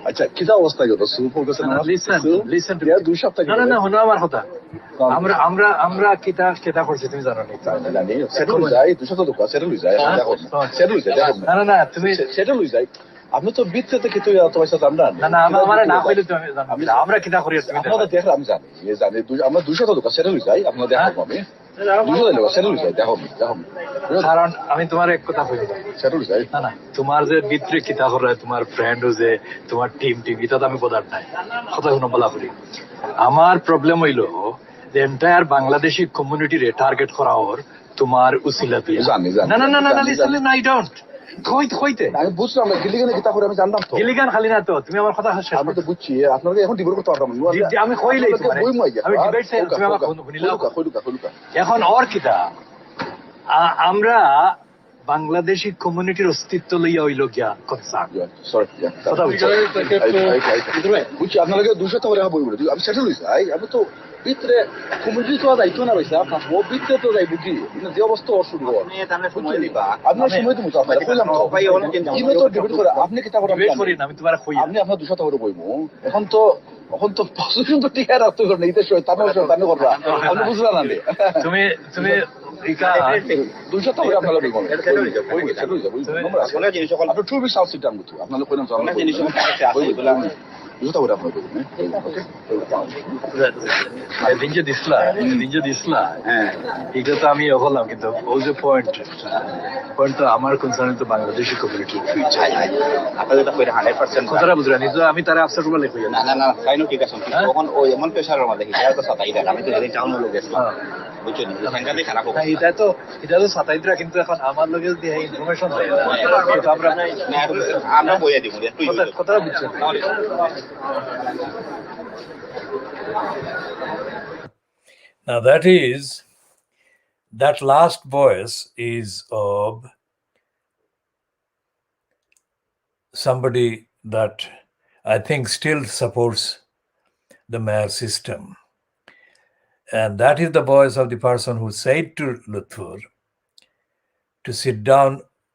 আচ্ছা কিতা অবস্থা গেল লিসেন টু দুই সপ্তাহ না না হলো আমার কথা আমরা আমরা আমরা কিতা কিতা করছি তুমি জানো না সেটল যাই দুই সপ্তাহ তো সেটল যাই সেটল যাই না না না তুমি সেটল যাই আপনি তো বিচ্ছেতে কি তুই তোমার সাথে আমরা না না আমরা না কইলে তুমি জানো আমরা কিতা করি তুমি আপনারা দেখলে আমি জানি এই জানি আমরা 200 টাকা সেটল যাই আপনারা দেখাবো আমি 200 টাকা সেটল যাই দেখো দেখো কারণ আমি তোমার এক কথা কই সেটল যাই না না তোমার যে ভিতরে কিতা করে তোমার ফ্রেন্ড ও যে তোমার টিম এটা তো আমি বলার নাই কথা শুনো বলা করি আমার প্রবলেম হইলো যে এন্টায়ার বাংলাদেশি কমিউনিটি রে টার্গেট করা ওর তোমার উসিলা দিয়ে জানি জানি না না না না লিসেন আই ডোন্ট কইতে আমি বুঝলাম না গিলিগানে কিতা করে আমি জানতাম তো গিলিগান খালি না তো তুমি আমার কথা শেষ আমি তো বুঝছি আপনাকে এখন ডিবেট করতে পারতাম না আমি কইলেই তোমারে আমি ডিবেট চাই তুমি আমার শুনিলাও এখন আর কিতা আমরা বাংলাদেশি কমিউনিটির অস্তিত্ব লইয়া হইল গিয়া কনসার্ন সরি কথা বুঝছি আপনাকে 200 টাকা বই বলে আমি সেটা লইছি আমি তো ভিতরে কমিউনিটি তো দায়িত্ব না রয়েছে আপনার ও ভিতরে তো যাই বুঝি যে অবস্থা অসুখ আপনার সময় তো মুতো আপনার কইলাম তো ডিবেট করে আপনি কিতা করে আমি তোমার কই আপনি আপনার 200 টাকা বইমু এখন তো পজিশন তো ঠিক রাখতে করে নিতে শয়তান করবা আপনি বুঝলা না তুমি তুমি ইকা 200 টাকা আপনারা বইমু ওই সেটা হইছে আমরা সোনা জিনিস সকল আপনি টু বি সাউথ সিটাম মতো আপনারা কইলাম তো আমরা জিনিস সকল আছে এগুলা দুটো করে আপনারা বলুন ওকে নিজে দিসলা হ্যাঁ এটা তো আমি হলাম কিন্তু ওই যে পয়েন্ট তো আমার কনসার্ন তো বাংলাদেশি কমিউনিটির ফিউচার আপনাদের তো কইরা 100% কথাটা বুঝরা নিজে আমি তারে আফসর বলে কই না না না তাই ঠিক আছে তখন ওই এমন প্রেসারের মধ্যে হিসাব তো সাতাই দেন আমি তো যেদিন টাউন লোক গেছিলাম বুঝছেন সংখ্যাতে খারাপ হবে এটা তো সাতাইদরা কিন্তু এখন আমার লগে যদি ইনফরমেশন দেয় তো আমরা বইয়া দিব কথাটা বুঝছেন Now that last voice is of somebody that I think still supports the mayor system. And that is the voice of the person who said to Luthur to sit down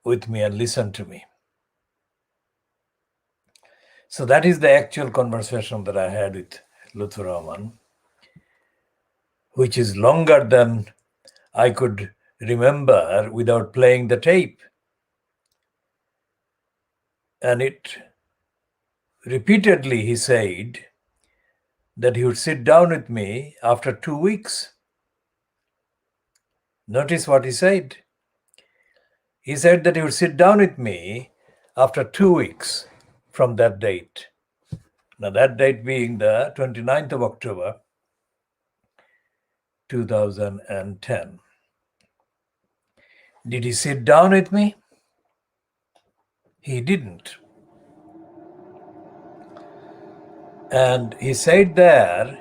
with me and listen to me. So that is the actual conversation that I had with Luthur Rahman, which is longer than I could remember without playing the tape. And it repeatedly he said that he would sit down with me after 2 weeks. Notice what he said. He said that he would sit down with me after 2 weeks. from that date. Now, that date being the 29th of October, 2010. Did he sit down with me? He didn't. And he said there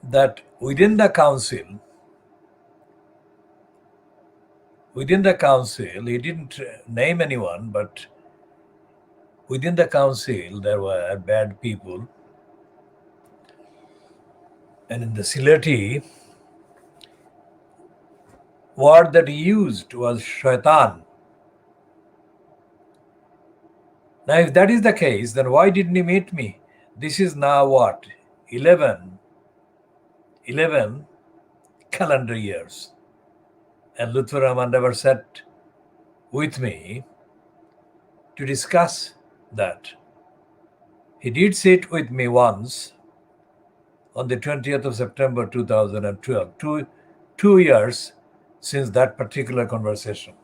that within the council, he didn't name anyone, but within the council, there were bad people. And in the Sylheti, word that he used was shaitan. Now, if that is the case, then why didn't he meet me? This is now what? 11 calendar years. And Lutfur Rahman never sat with me to discuss that. He did sit with me once on the 20th of September 2012, 2 years since that particular conversation.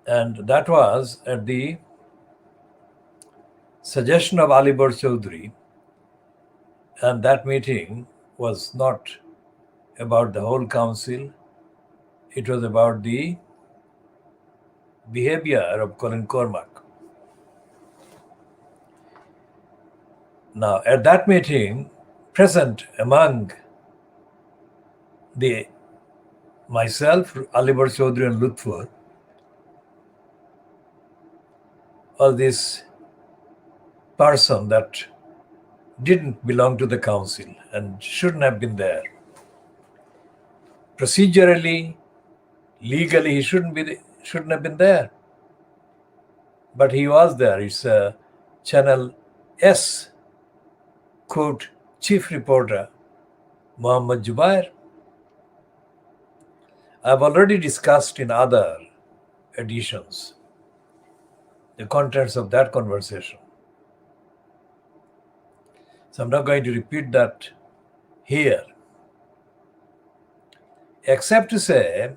And that was at the suggestion of Ali Bar Chaudhry. And that meeting was not about the whole council. It was about the behavior of Colin Cormack. Now, at that meeting, present among myself, Ali Bar Chaudhry and Lutfur, was this person that didn't belong to the council and shouldn't have been there. Procedurally, legally, he shouldn't have been there. But he was there. It's Channel S quote chief reporter Muhammad Jubair. I've already discussed in other editions the contents of that conversation. So I'm not going to repeat that here, except to say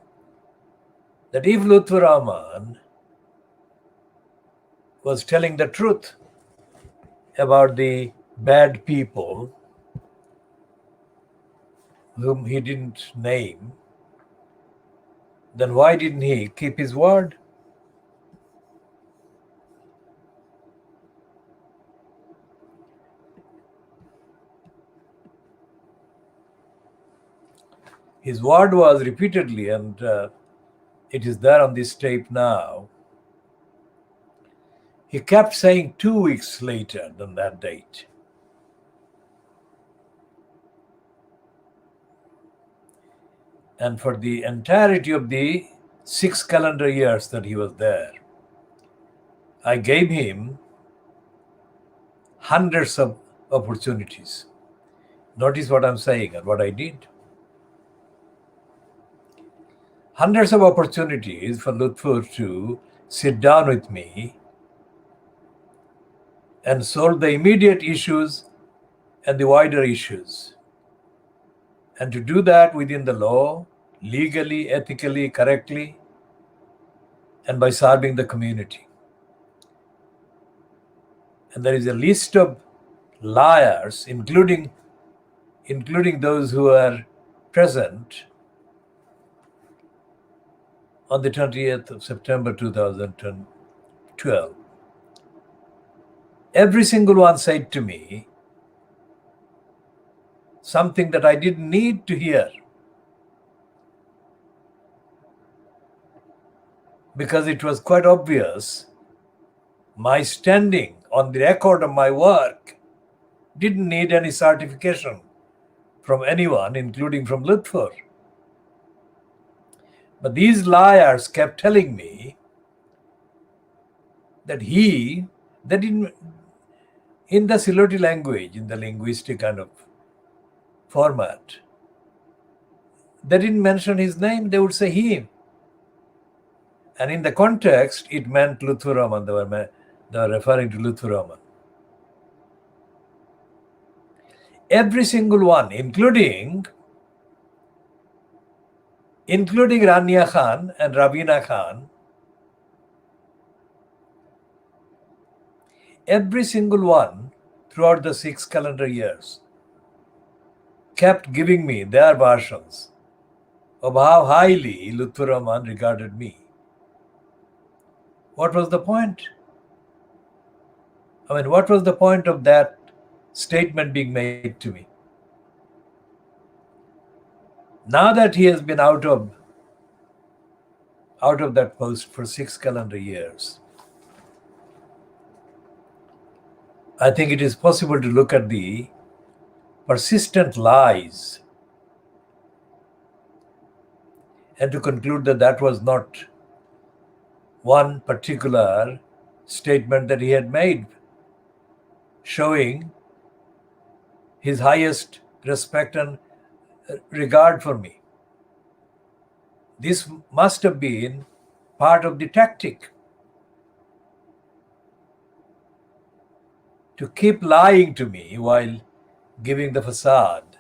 that if Lutfur Rahman was telling the truth about the bad people whom he didn't name, then why didn't he keep his word? His word was repeatedly, and it is there on this tape now. He kept saying 2 weeks later than that date. And for the entirety of the 6 calendar years that he was there, I gave him hundreds of opportunities. Notice what I'm saying and what I did. Hundreds of opportunities for Lutfur to sit down with me and solve the immediate issues and the wider issues. And to do that within the law, legally, ethically, correctly, and by serving the community. And there is a list of liars, including those who are present on the 20th of September 2012. Every single one said to me something that I didn't need to hear, because it was quite obvious my standing on the record of my work didn't need any certification from anyone, including from Lutfur. But these liars kept telling me that in the Sylheti language, in the linguistic kind of format, they didn't mention his name, they would say he. And in the context, it meant Lutfur Rahman. They were referring to Lutfur Rahman. Every single one, including including Rania Khan and Ravina Khan, every single one throughout the 6 calendar years kept giving me their versions of how highly Lutfur Rahman regarded me. What was the point? I mean, what was the point of that statement being made to me? Now that he has been out of that post for 6 calendar years, I think it is possible to look at the persistent lies and to conclude that that was not one particular statement that he had made, showing his highest respect and regard for me. This must have been part of the tactic to keep lying to me while giving the facade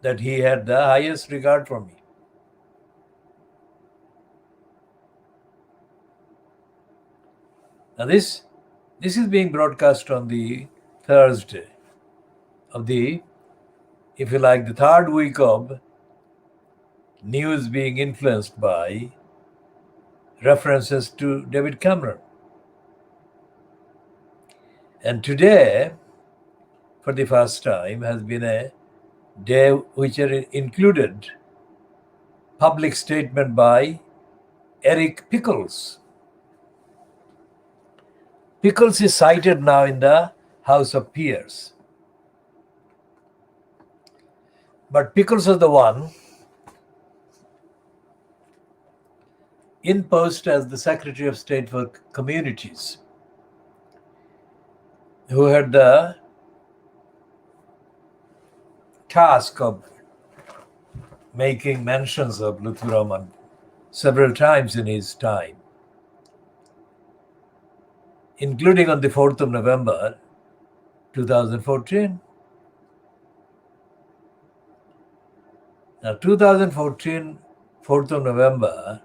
that he had the highest regard for me. Now this is being broadcast on the Thursday of the, if you like, the third week of news being influenced by references to David Cameron. And today, for the first time, has been a day which included public statement by Eric Pickles. Pickles is cited now in the House of Peers. But Pickles was the one in post as the Secretary of State for Communities who had the task of making mentions of Lutfur Rahman several times in his time, including on the 4th of November 2014. Now 2014, 4th of November,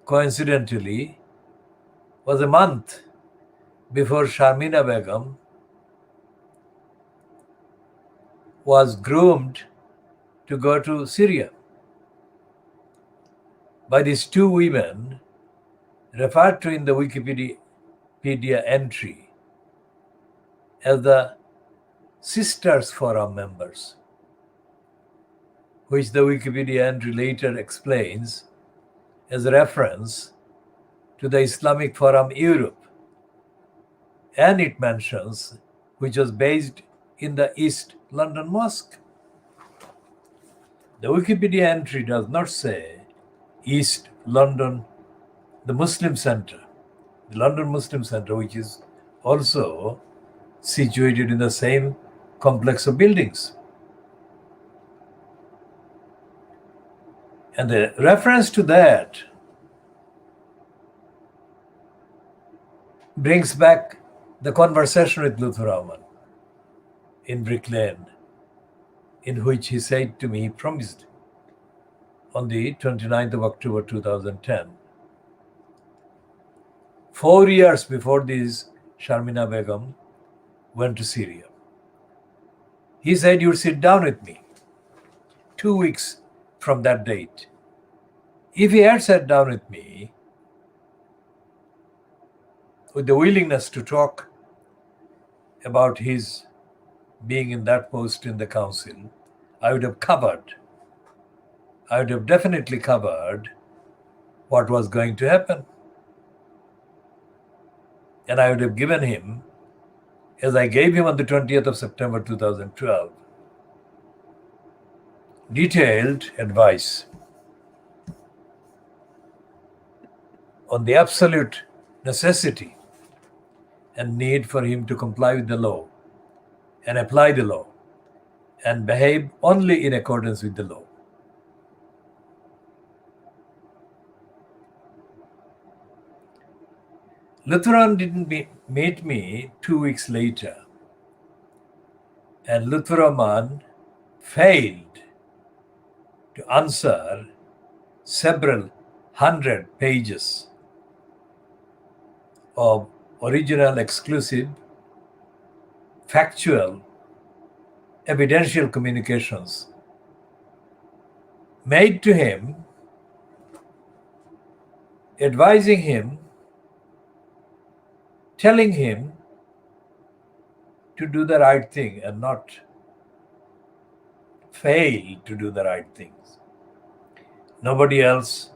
coincidentally, was a month before Sharmina Begum was groomed to go to Syria by these two women referred to in the Wikipedia entry as the Sisters Forum members, which the Wikipedia entry later explains as a reference to the Islamic Forum Europe, and it mentions which was based in the East London Mosque. The Wikipedia entry does not say East London, the Muslim Center, the London Muslim Center, which is also situated in the same complex of buildings. And the reference to that brings back the conversation with Lutfur Rahman in Brick Lane, in which he said to me, he promised on the 29th of October 2010, 4 years before this Sharmina Begum went to Syria. He said, "You'd sit down with me 2 weeks from that date." If he had sat down with me with the willingness to talk about his being in that post in the council, I would have definitely covered what was going to happen. And I would have given him, as I gave him on the 20th of September 2012, detailed advice on the absolute necessity and need for him to comply with the law and apply the law and behave only in accordance with the law. Lutfur Rahman didn't meet me 2 weeks later, and Lutfur Rahman failed to to answer several hundred pages of original, exclusive, factual, evidential communications made to him, advising him, telling him to do the right thing and not fail to do the right things. Nobody else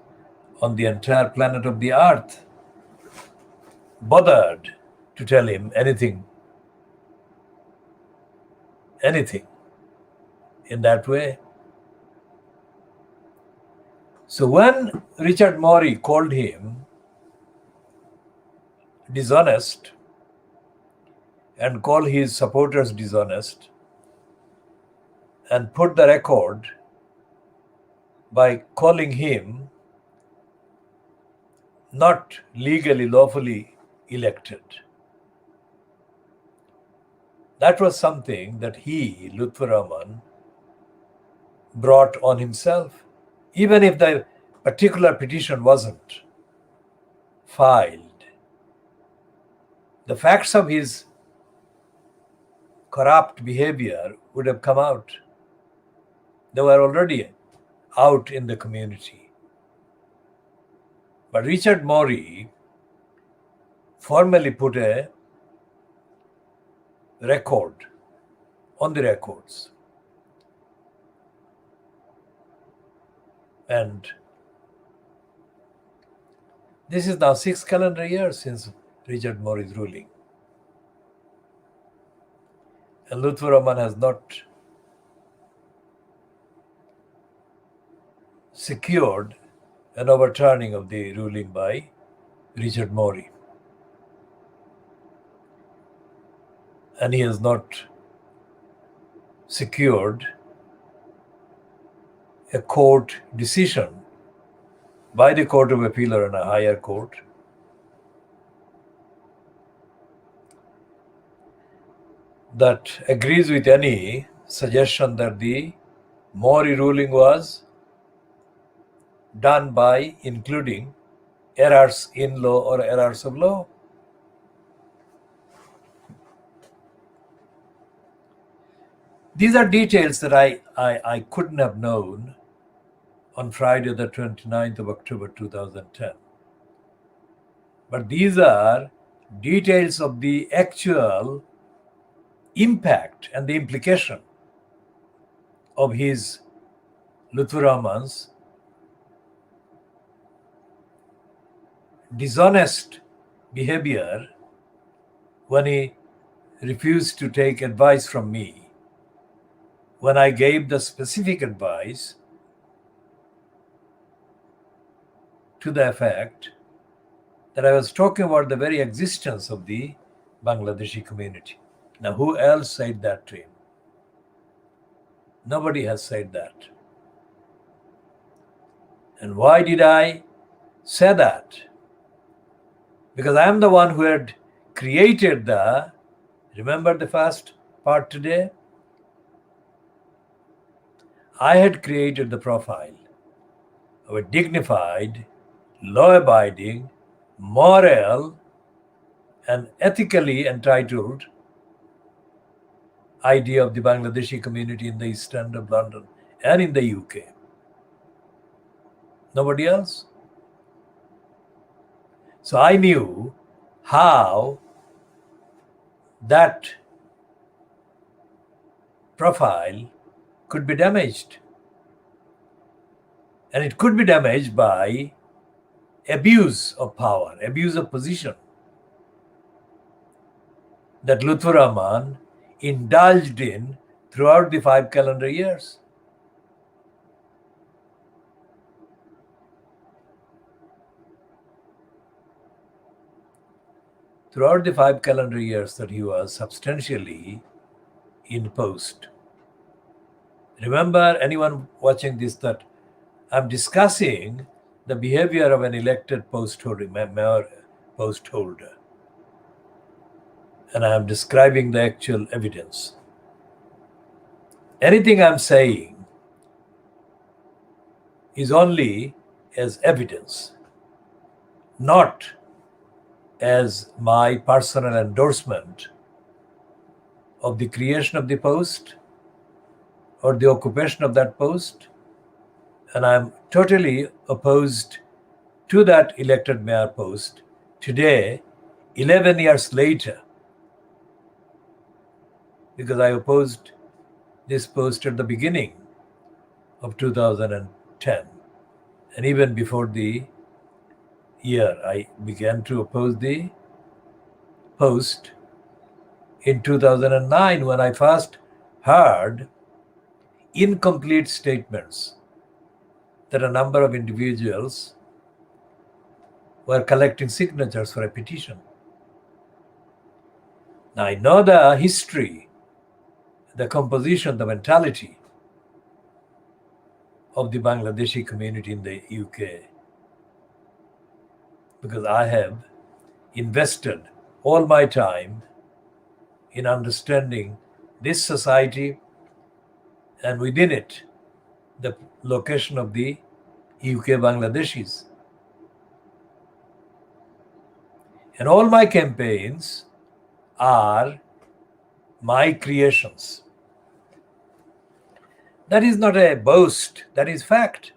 on the entire planet of the earth bothered to tell him anything in that way. So when Richard Morey called him dishonest and called his supporters dishonest and put the record by calling him not legally, lawfully elected, that was something that he, Lutfur Rahman, brought on himself. Even if the particular petition wasn't filed, the facts of his corrupt behavior would have come out. They were already out in the community. But Richard Morey formally put a record on the records. And this is now 6 calendar years since Richard Morey's ruling. And Lutfur Rahman has not secured an overturning of the ruling by Richard Morey. And he has not secured a court decision by the Court of Appeal or in a higher court that agrees with any suggestion that the Morey ruling was done by including errors in law or errors of law. These are details that I couldn't have known on Friday the 29th of October 2010. But these are details of the actual impact and the implication of his, Lutfur Rahman's, dishonest behavior when he refused to take advice from me, when I gave the specific advice to the effect that I was talking about the very existence of the Bangladeshi community. Now, who else said that to him? Nobody has said that. And why did I say that? Because I am the one who had created remember the first part today? I had created the profile of a dignified, law-abiding, moral, and ethically entitled idea of the Bangladeshi community in the East End of London and in the UK. Nobody else. So I knew how that profile could be damaged. And it could be damaged by abuse of power, abuse of position that Lutfur Rahman indulged in throughout the 5 calendar years. Throughout the 5 calendar years that he was substantially in post. Remember, anyone watching this, that I'm discussing the behavior of an elected post holder, mayor post holder. And I am describing the actual evidence. Anything I'm saying is only as evidence, not as my personal endorsement of the creation of the post or the occupation of that post. And I'm totally opposed to that elected mayor post today, 11 years later, because I opposed this post at the beginning of 2010. And even before the year, I began to oppose the post in 2009 when I first heard incomplete statements that a number of individuals were collecting signatures for a petition. Now, I know the history, the composition, the mentality of the Bangladeshi community in the UK, because I have invested all my time in understanding this society and within it the location of the UK Bangladeshis. And all my campaigns are my creations. That is not a boast, that is fact.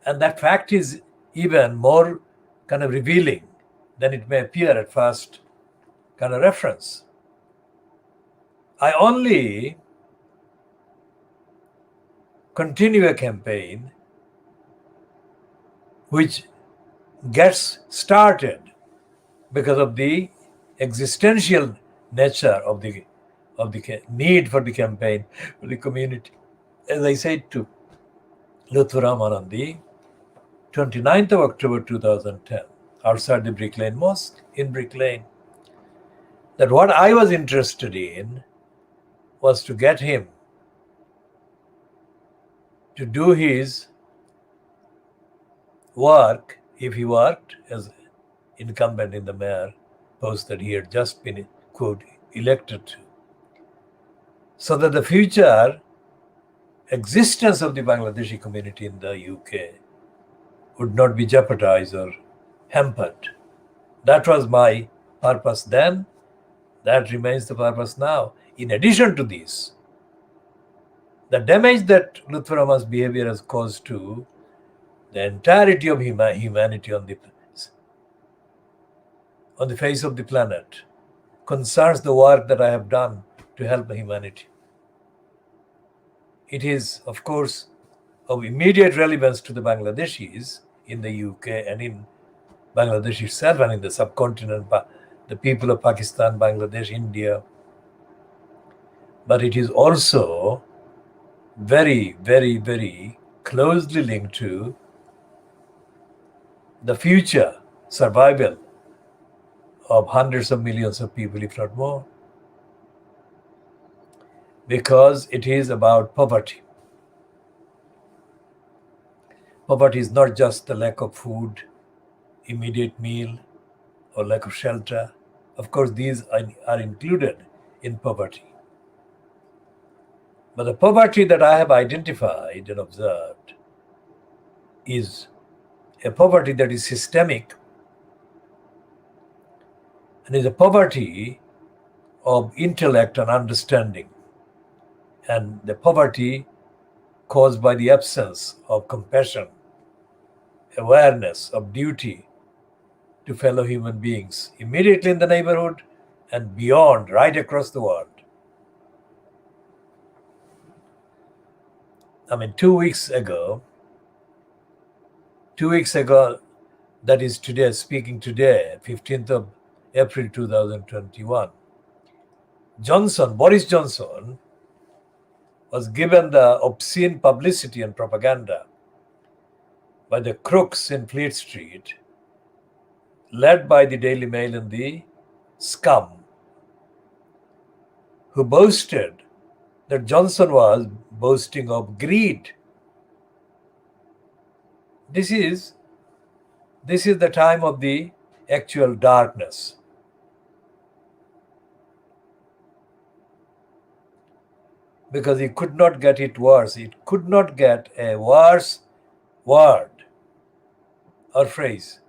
And that fact is even more kind of revealing than it may appear at first kind of reference. I only continue a campaign which gets started because of the existential nature of the need for the campaign for the community. As I said to Lutfur Rahman on the 29th of October 2010 outside the Brick Lane Mosque in Brick Lane, that what I was interested in was to get him to do his work if he worked as incumbent in the mayor post that he had just been, quote, elected to, so that the future existence of the Bangladeshi community in the UK would not be jeopardized or hampered. That was my purpose then. That remains the purpose now. In addition to this, the damage that Lutfur Rahman's behavior has caused to the entirety of humanity on the face of the planet concerns the work that I have done to help the humanity. It is, of course, of immediate relevance to the Bangladeshis in the UK and in Bangladesh itself and in the subcontinent, the people of Pakistan, Bangladesh, India. But it is also very, very, very closely linked to the future survival of hundreds of millions of people, if not more, because it is about poverty. Poverty is not just the lack of food, immediate meal, or lack of shelter. Of course, these are included in poverty. But the poverty that I have identified and observed is a poverty that is systemic and is a poverty of intellect and understanding, and the poverty caused by the absence of compassion, awareness of duty to fellow human beings immediately in the neighborhood and beyond, right across the world. I mean, 2 weeks ago, that is today, speaking today, 15th of April 2021, Boris Johnson was given the obscene publicity and propaganda by the crooks in Fleet Street, led by the Daily Mail and the scum, who boasted that Johnson was boasting of greed. This is the time of the actual darkness. Because he could not get it worse. It could not get a worse word or phrase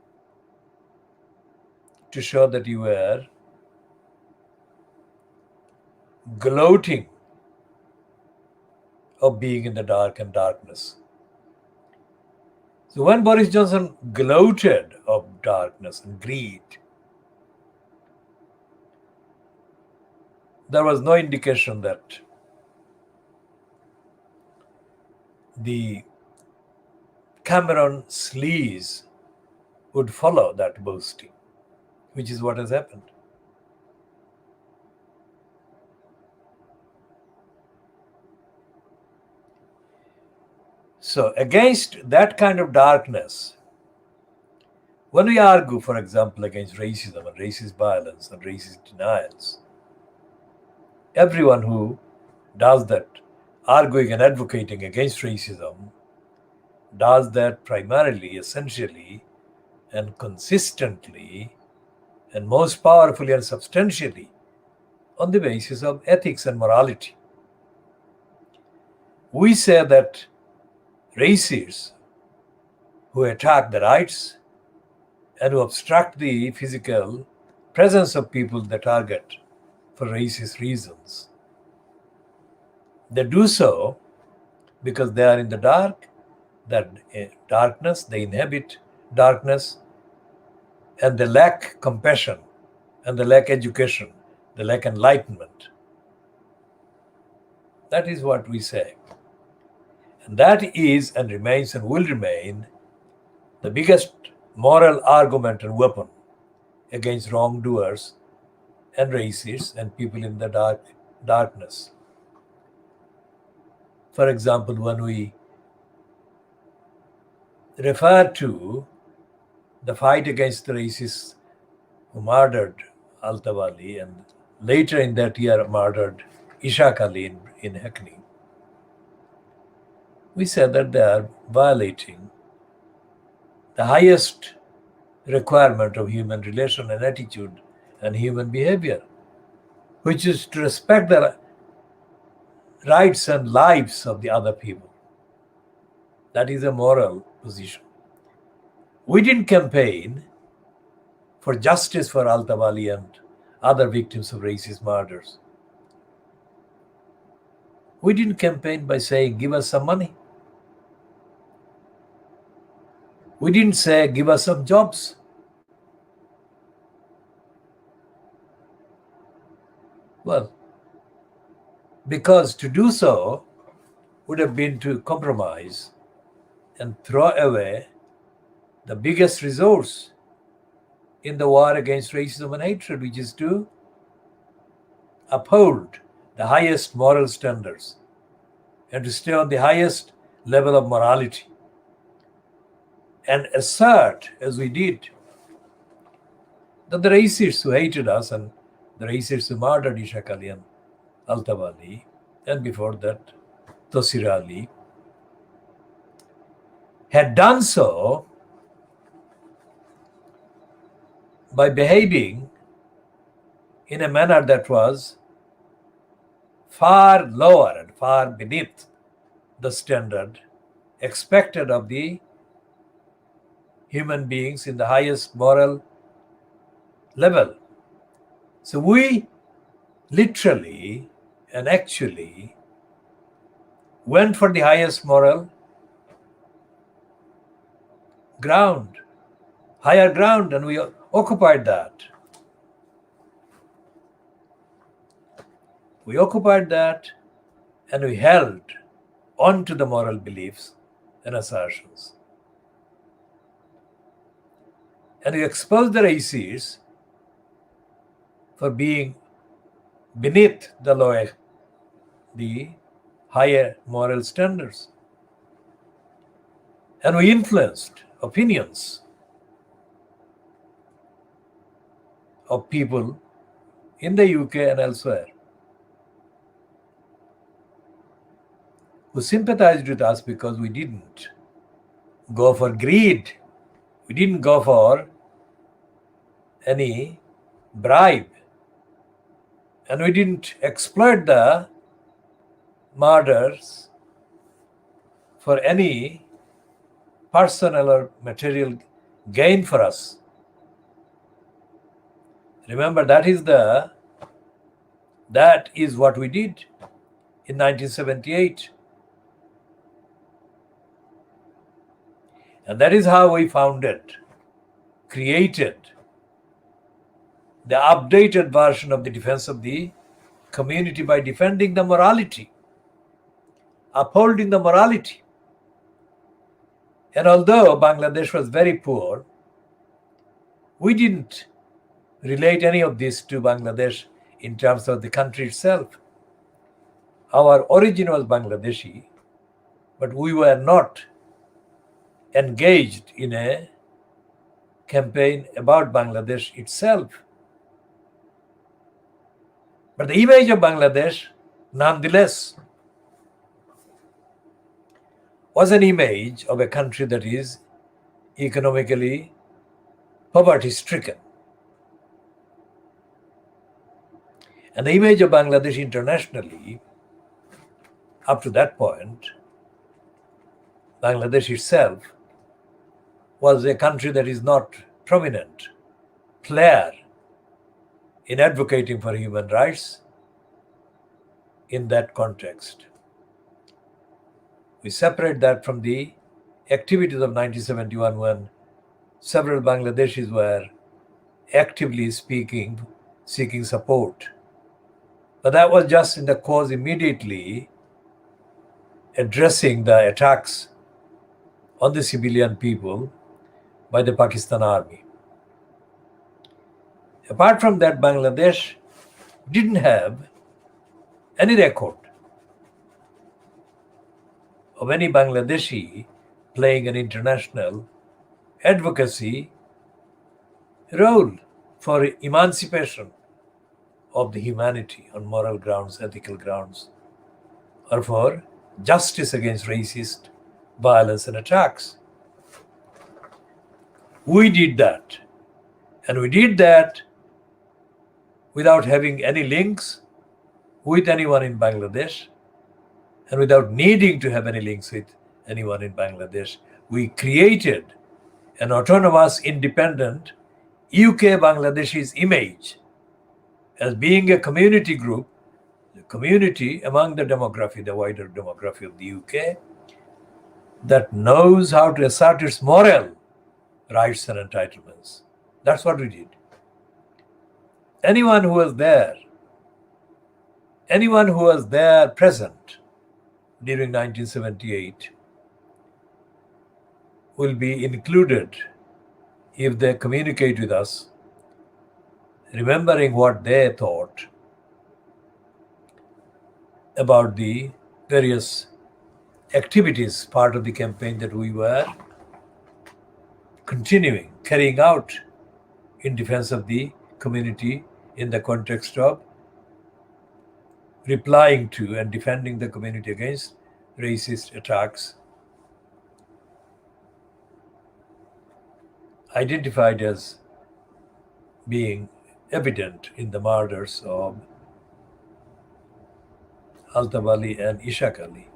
to show that you were gloating of being in the dark and darkness. So when Boris Johnson gloated of darkness and greed, there was no indication that the Cameron sleaze would follow that boasting, which is what has happened. So against that kind of darkness, when we argue, for example, against racism and racist violence and racist denials, everyone who does that, arguing and advocating against racism, does that primarily, essentially, and consistently, and most powerfully and substantially on the basis of ethics and morality. We say that racists who attack the rights and who obstruct the physical presence of people they target for racist reasons, they do so because they are in the dark, that darkness, they inhabit darkness, and they lack compassion, and they lack education, they lack enlightenment. That is what we say. And that is and remains and will remain the biggest moral argument and weapon against wrongdoers and racists and people in the darkness. For example, when we refer to the fight against the racists who murdered Altawali and later in that year murdered Ishaq Ali in Haque, we said that they are violating the highest requirement of human relation and attitude and human behavior, which is to respect the rights and lives of the other people. That is a moral position. We didn't campaign for justice for Altawali and other victims of racist murders. We didn't campaign by saying, give us some money. We didn't say, give us some jobs. Well, because to do so would have been to compromise and throw away the biggest resource in the war against racism and hatred, which is to uphold the highest moral standards and to stay on the highest level of morality and assert, as we did, that the racists who hated us and the racists who murdered Ishaq Ali and Altawali, and before that, Tosir Ali, had done so by behaving in a manner that was far lower and far beneath the standard expected of the human beings in the highest moral level. So we literally and actually went for the highest moral ground, higher ground, and we occupied that. We occupied that and we held on to the moral beliefs and assertions. And we exposed the racists for being beneath the lower, the higher moral standards. And we influenced opinions of people in the UK and elsewhere who sympathized with us because we didn't go for greed. We didn't go for any bribe. And we didn't exploit the murders for any personal or material gain for us. Remember, that is what we did in 1978. And that is how we created the updated version of the defense of the community by defending the morality, upholding the morality. And although Bangladesh was very poor, we didn't relate any of this to Bangladesh in terms of the country itself. Our origin was Bangladeshi, but we were not engaged in a campaign about Bangladesh itself. But the image of Bangladesh, nonetheless, was an image of a country that is economically poverty-stricken. And the image of Bangladesh internationally, up to that point, Bangladesh itself was a country that is not prominent player in advocating for human rights in that context. We separate that from the activities of 1971 when several Bangladeshis were actively seeking support. But that was just in the cause immediately addressing the attacks on the civilian people by the Pakistan army. Apart from that, Bangladesh didn't have any record of any Bangladeshi playing an international advocacy role for emancipation of the humanity on moral grounds, ethical grounds, or for justice against racist violence and attacks. We did that. And we did that without having any links with anyone in Bangladesh and without needing to have any links with anyone in Bangladesh. We created an autonomous, independent UK-Bangladeshi's image as being a community group, the community among the demography, the wider demography of the UK, that knows how to assert its moral rights and entitlements. That's what we did. Anyone who was there present during 1978 will be included if they communicate with us, remembering what they thought about the various activities, part of the campaign that we were carrying out in defense of the community in the context of replying to and defending the community against racist attacks identified as being evident in the murders of Altaf Ali and Ishaq Ali.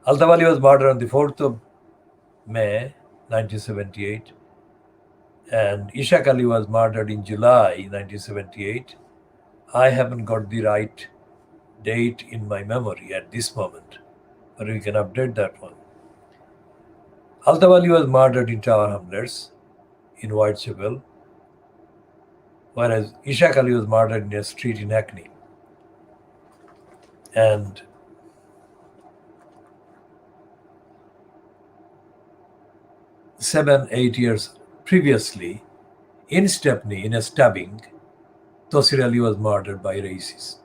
Altaf Ali was murdered on the 4th of May 1978 and Ishaq Ali was murdered in July 1978. I haven't got the right date in my memory at this moment, but we can update that one. Altaf Ali was murdered in Tower Hamlets in Whitechapel, whereas Ishaq Ali was murdered in a street in Hackney. And seven, 8 years previously, in Stepney, in a stabbing, Tosir Ali was murdered by racists.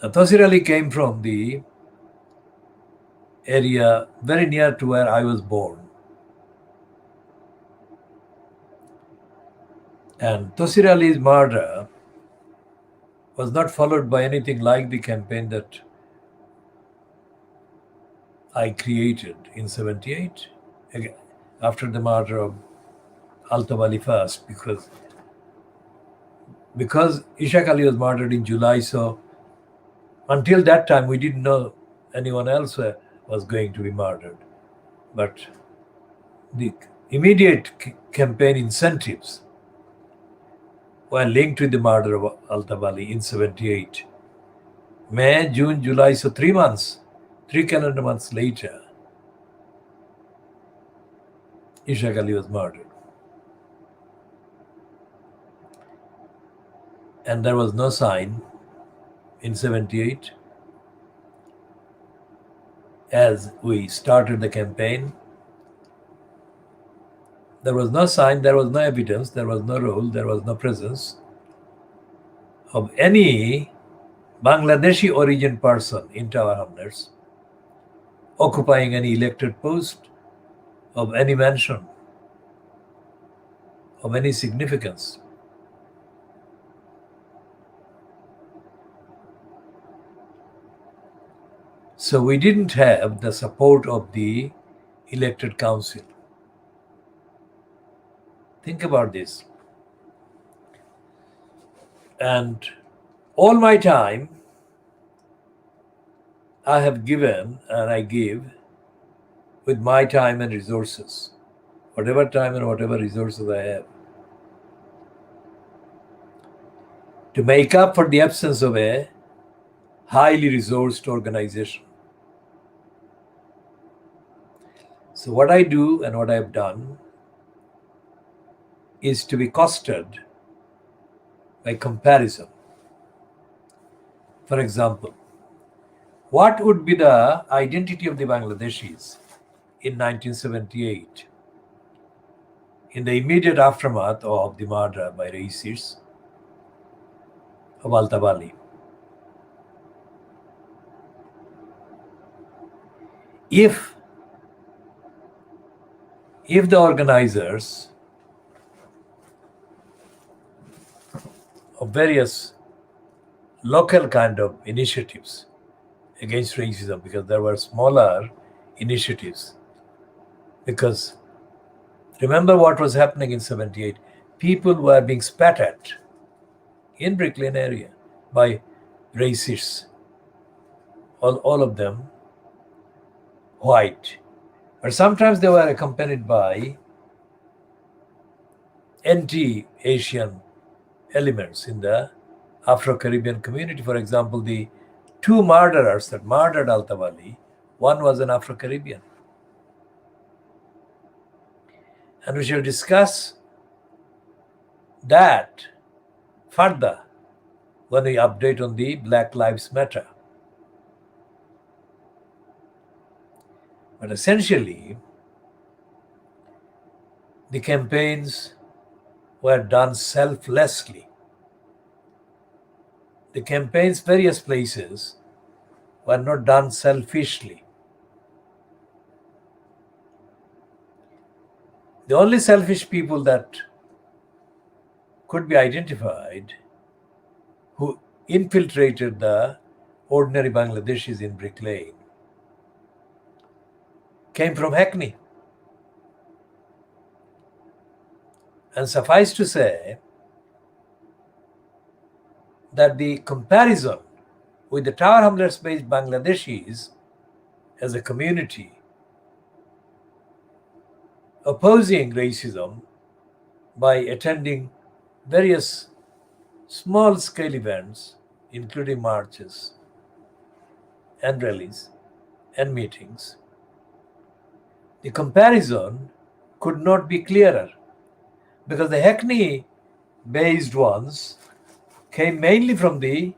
Now, Tosir Ali came from the area very near to where I was born. And Tosir Ali's murder was not followed by anything like the campaign that I created in 78, after the murder of Altaf Ali first, because Ishaq Ali was murdered in July, so until that time we didn't know anyone else was was going to be murdered. But the immediate campaign incentives were linked with the murder of Al-Tabali in 78. May, June, July, so 3 months, 3 calendar months later, Ishaq Ali was murdered. And there was no sign in 78 as we started the campaign. There was no sign, there was no evidence, there was no role, there was no presence of any Bangladeshi origin person in Tower Hamlets occupying any elected post of any mention, of any significance. So we didn't have the support of the elected council. Think about this. And all my time I have given and I give with my time and resources, whatever time and whatever resources I have, to make up for the absence of a highly resourced organization. So what I do and what I have done is to be costed by comparison. For example, what would be the identity of the Bangladeshis in 1978 in the immediate aftermath of the murder by racists of Al-Tabali? If the organizers of various local kind of initiatives against racism, because there were smaller initiatives, because remember what was happening in 78, people were being spat at in Brick Lane area by racists, all of them white, but sometimes they were accompanied by anti-Asian elements in the Afro-Caribbean community. For example, the 2 murderers that murdered Al-Tabali, one was an Afro-Caribbean. And we shall discuss that further when we update on the Black Lives Matter. But essentially, the campaigns were done selflessly. The campaigns, various places, were not done selfishly. The only selfish people that could be identified who infiltrated the ordinary Bangladeshis in Brick Lane came from Hackney. And suffice to say that the comparison with the Tower Hamlets-based Bangladeshis as a community opposing racism by attending various small-scale events, including marches and rallies and meetings, the comparison could not be clearer, because the Hackney-based ones came mainly from the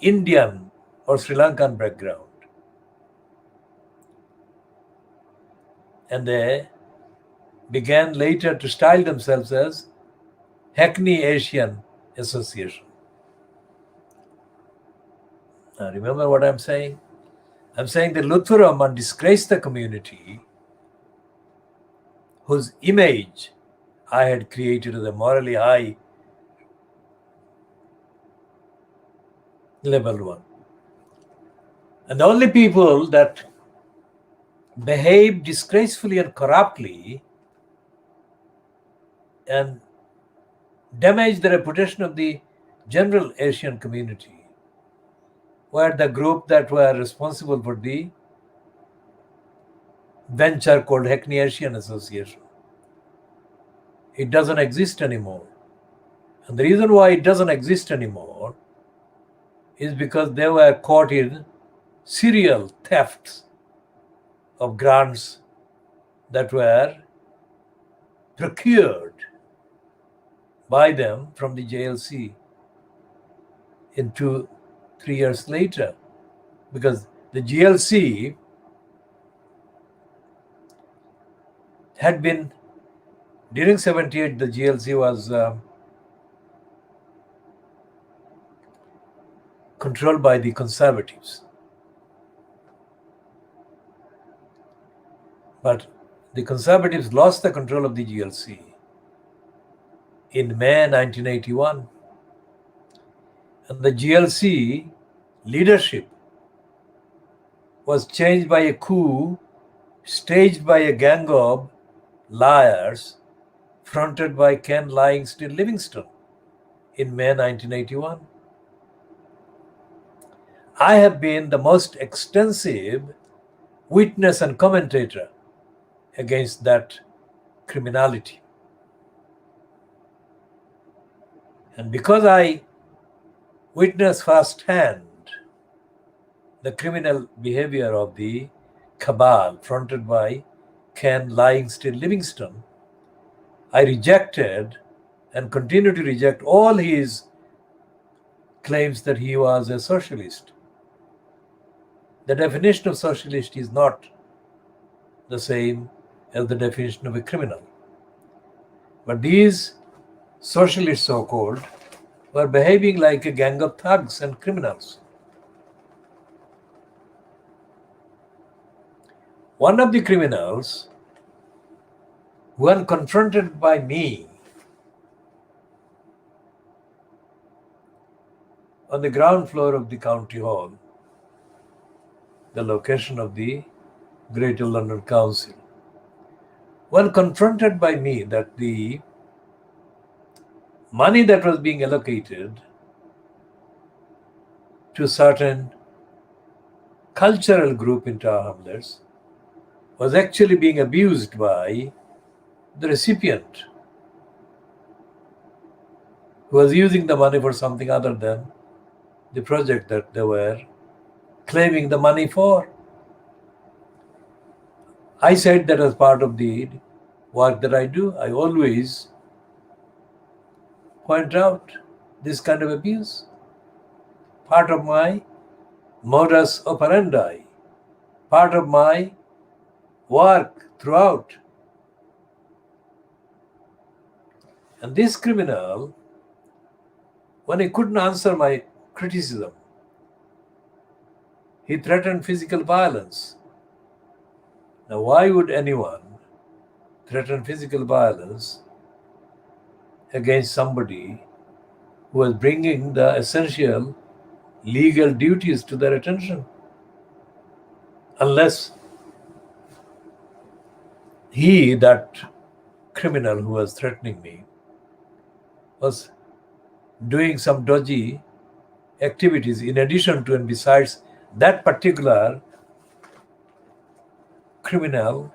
Indian or Sri Lankan background. And they began later to style themselves as Hackney Asian Association. Now remember what I'm saying? I'm saying that Lutfur Rahman disgraced the community whose image I had created as a morally high level one. And the only people that behave disgracefully and corruptly and damage the reputation of the general Asian community were the group that were responsible for the venture called Haque Asian Association. It doesn't exist anymore. And the reason why it doesn't exist anymore is because they were caught in serial thefts of grants that were procured by them from the JLC in 2-3 years later. Because the GLC had been, during 78, the GLC was controlled by the conservatives. But the conservatives lost the control of the GLC in May 1981. And the GLC leadership was changed by a coup staged by a gang of liars fronted by Ken Lying Still Livingstone in May 1981. I have been the most extensive witness and commentator against that criminality. And because I witnessed firsthand the criminal behavior of the cabal fronted by Ken Lying Still Livingstone, I rejected and continue to reject all his claims that he was a socialist. The definition of socialist is not the same as the definition of a criminal. But these socialists, so-called, were behaving like a gang of thugs and criminals. One of the criminals, when confronted by me on the ground floor of the county hall, the location of the Greater London Council, when confronted by me that the money that was being allocated to certain cultural group in Tower Hamlets was actually being abused by the recipient, who was using the money for something other than the project that they were claiming the money for. I said that as part of the work that I do, I always point out this kind of abuse. Part of my modus operandi, part of my work throughout. And this criminal, when he couldn't answer my criticism, he threatened physical violence. Now, why would anyone threaten physical violence against somebody who was bringing the essential legal duties to their attention? Unless he, that criminal who was threatening me, was doing some dodgy activities in addition to and besides that particular criminal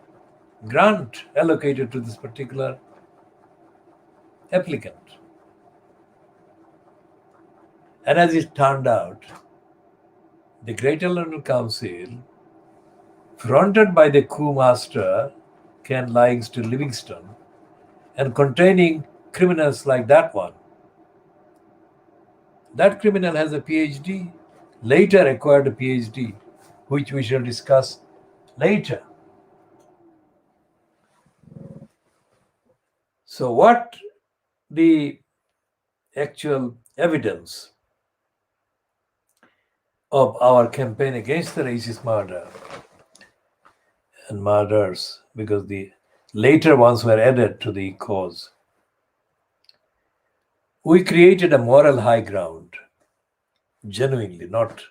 grant allocated to this particular applicant. And as it turned out, the Greater London Council, fronted by the coup master Ken Lying Still Livingstone, and containing criminals like that one. That criminal has a PhD, later acquired a PhD, which we shall discuss later. So what the actual evidence of our campaign against the racist murder and murders, because the later ones were added to the cause. We created a moral high ground, genuinely, not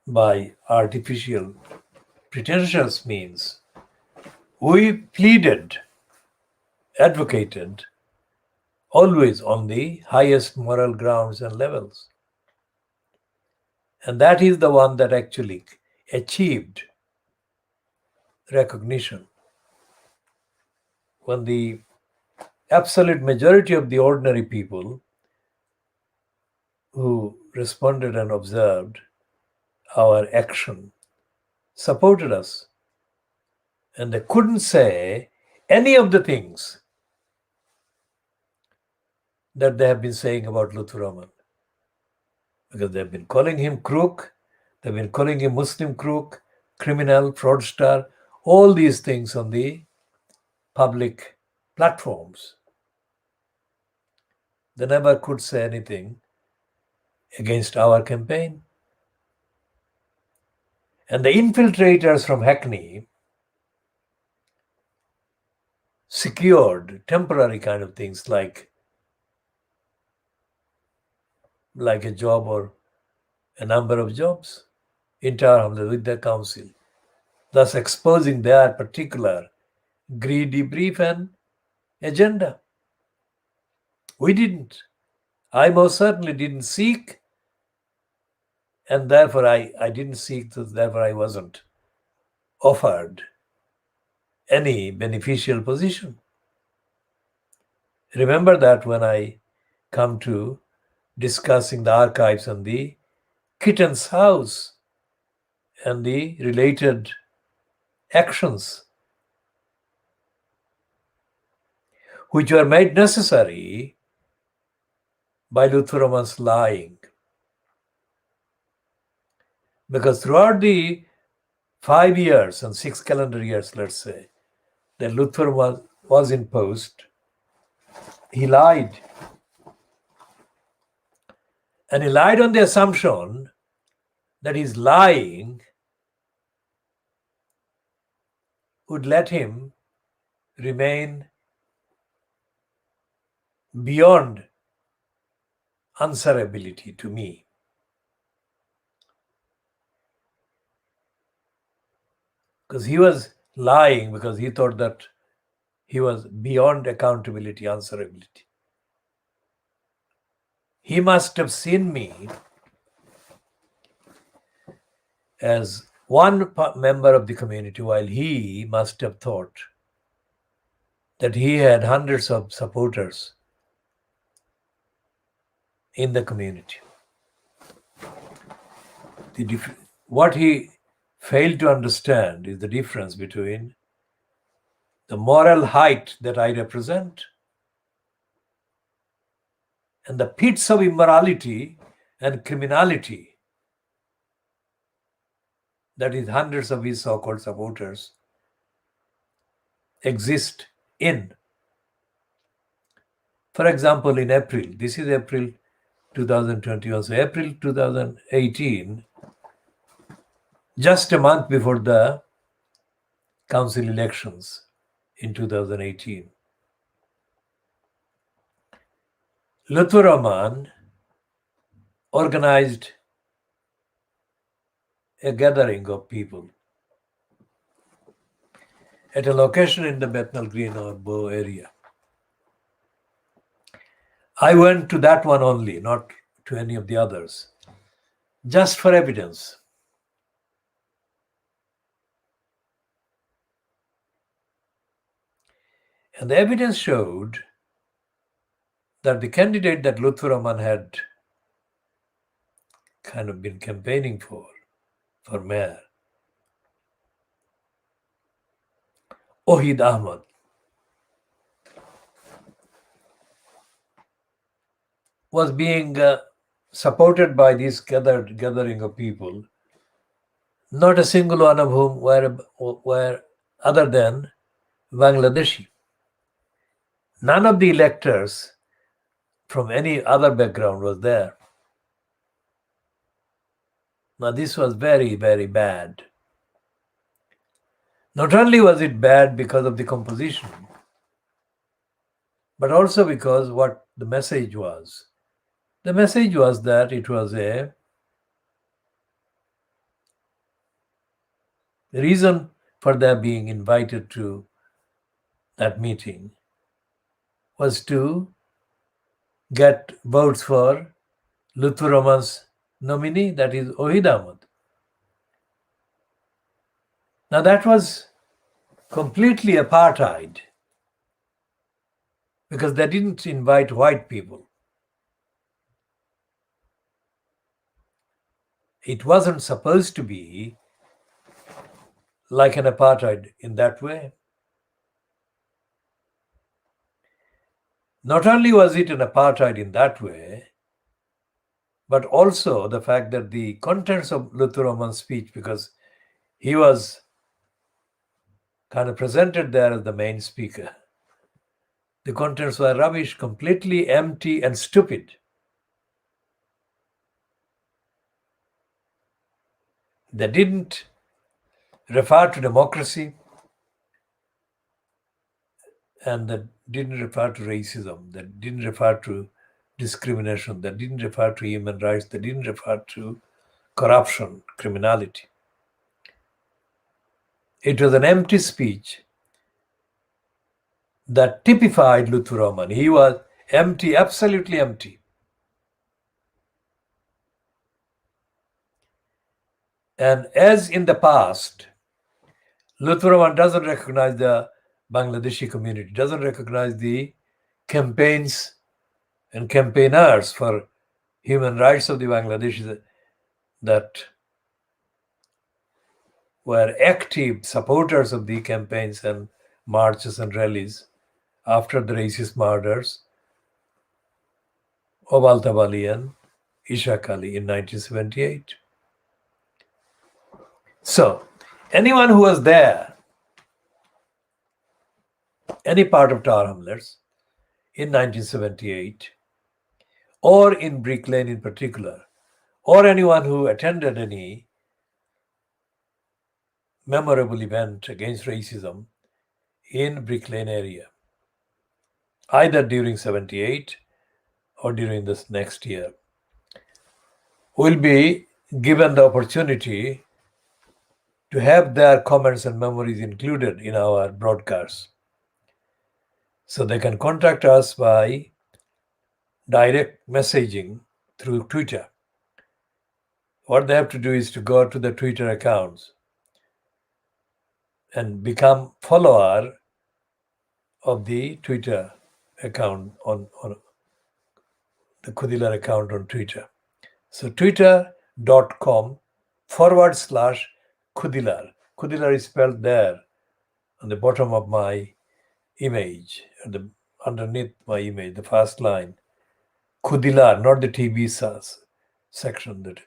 by artificial, pretentious means. We pleaded, advocated, always on the highest moral grounds and levels. And that is the one that actually achieved recognition. When the absolute majority of the ordinary people who responded and observed our action supported us, and they couldn't say any of the things that they have been saying about Lutfur Rahman, because they've been calling him crook, they've been calling him Muslim crook, criminal, fraudster, all these things on the public platforms. They never could say anything against our campaign. And the infiltrators from Hackney secured temporary kind of things like a job or a number of jobs in Tower with the council, thus exposing their particular greedy brief and agenda. We didn't. I most certainly didn't seek, and therefore I didn't seek, therefore I wasn't offered any beneficial position. Remember that when I come to discussing the archives and the Kitten's house and the related actions which were made necessary by Lutfur Rahman's lying. Because throughout the 5 years and 6 calendar years, let's say, that Lutfur was in post, he lied. And he lied on the assumption that his lying would let him remain beyond answerability to me. Because he was lying because he thought that he was beyond accountability, answerability. He must have seen me as one member of the community, while he must have thought that he had hundreds of supporters in the community. What he failed to understand is the difference between the moral height that I represent and the pits of immorality and criminality that is hundreds of his so-called supporters exist in. For example, in April, this is April 2021, so April 2018, just a month before the council elections in 2018, Lutfur Rahman organized a gathering of people at a location in the Bethnal Green or Bow area. I went to that one only, not to any of the others, just for evidence. And the evidence showed that the candidate that Lutfur Rahman had kind of been campaigning for mayor, Ohid Ahmad, was being supported by this gathering of people, not a single one of whom were other than Bangladeshi. None of the electors from any other background was there. Now this was very, very bad. Not only was it bad because of the composition, but also because what the message was. The message was that it was a reason for their being invited to that meeting was to get votes for Lutfur Rahman's nominee, that is Ohid Ahmad. Now that was completely apartheid because they didn't invite white people. It wasn't supposed to be like an apartheid in that way. Not only was it an apartheid in that way, but also the fact that the contents of Luther Roman's speech, because he was kind of presented there as the main speaker, the contents were rubbish, completely empty and stupid. They didn't refer to democracy, and that didn't refer to racism, that didn't refer to discrimination, that didn't refer to human rights, that didn't refer to corruption, criminality. It was an empty speech that typified Luther Roman. He was empty, absolutely empty. And as in the past, Luther Roman doesn't recognize the Bangladeshi community, doesn't recognize the campaigns and campaigners for human rights of the Bangladeshis that were active supporters of the campaigns and marches and rallies after the racist murders of Altaf Ali and Ishaq Ali in 1978. So, anyone who was there, any part of Tower Hamlets in 1978, or in Brick Lane in particular, or anyone who attended any memorable event against racism in Brick Lane area, either during 78 or during this next year, will be given the opportunity to have their comments and memories included in our broadcasts. So they can contact us by direct messaging through Twitter. What they have to do is to go to the Twitter accounts and become follower of the Twitter account on the Khoodeelaar account on Twitter. So twitter.com/Khoodeelaar. Khoodeelaar is spelled there on the bottom of my image, underneath my image, the first line. Khoodeelaar, not the TB section. That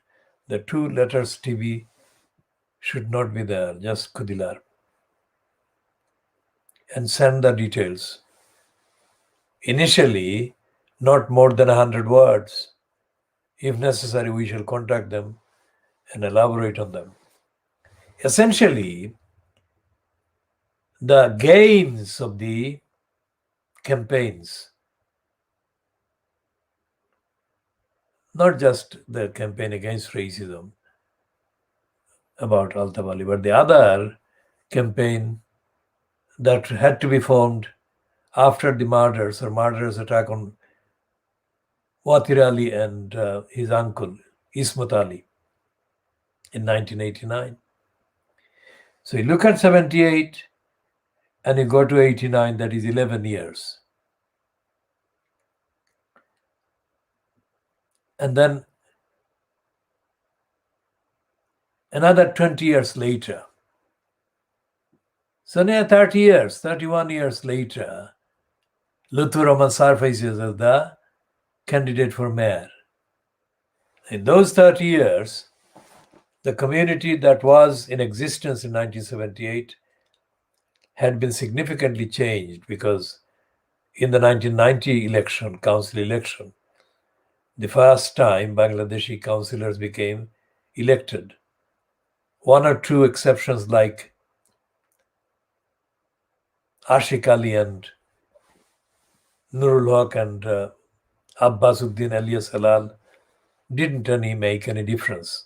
the two letters TB should not be there, just Khoodeelaar. And send the details. Initially, not more than 100 words. If necessary, we shall contact them and elaborate on them. Essentially, the gains of the campaigns, not just the campaign against racism about Altaf Ali, but the other campaign that had to be formed after the murders or murderous attack on Watir Ali and his uncle, Ismat Ali, in 1989. So you look at 78 and you go to 89, that is 11 years. And then another 20 years later. So near 30 years, 31 years later, Luther Roman surfaces as the candidate for mayor. In those 30 years, the community that was in existence in 1978 had been significantly changed because in the 1990 election, council election, the first time Bangladeshi councillors became elected. One or two exceptions like Ashiq Ali and Nurul Haq and Abbas Uddin alias Halal didn't make any difference.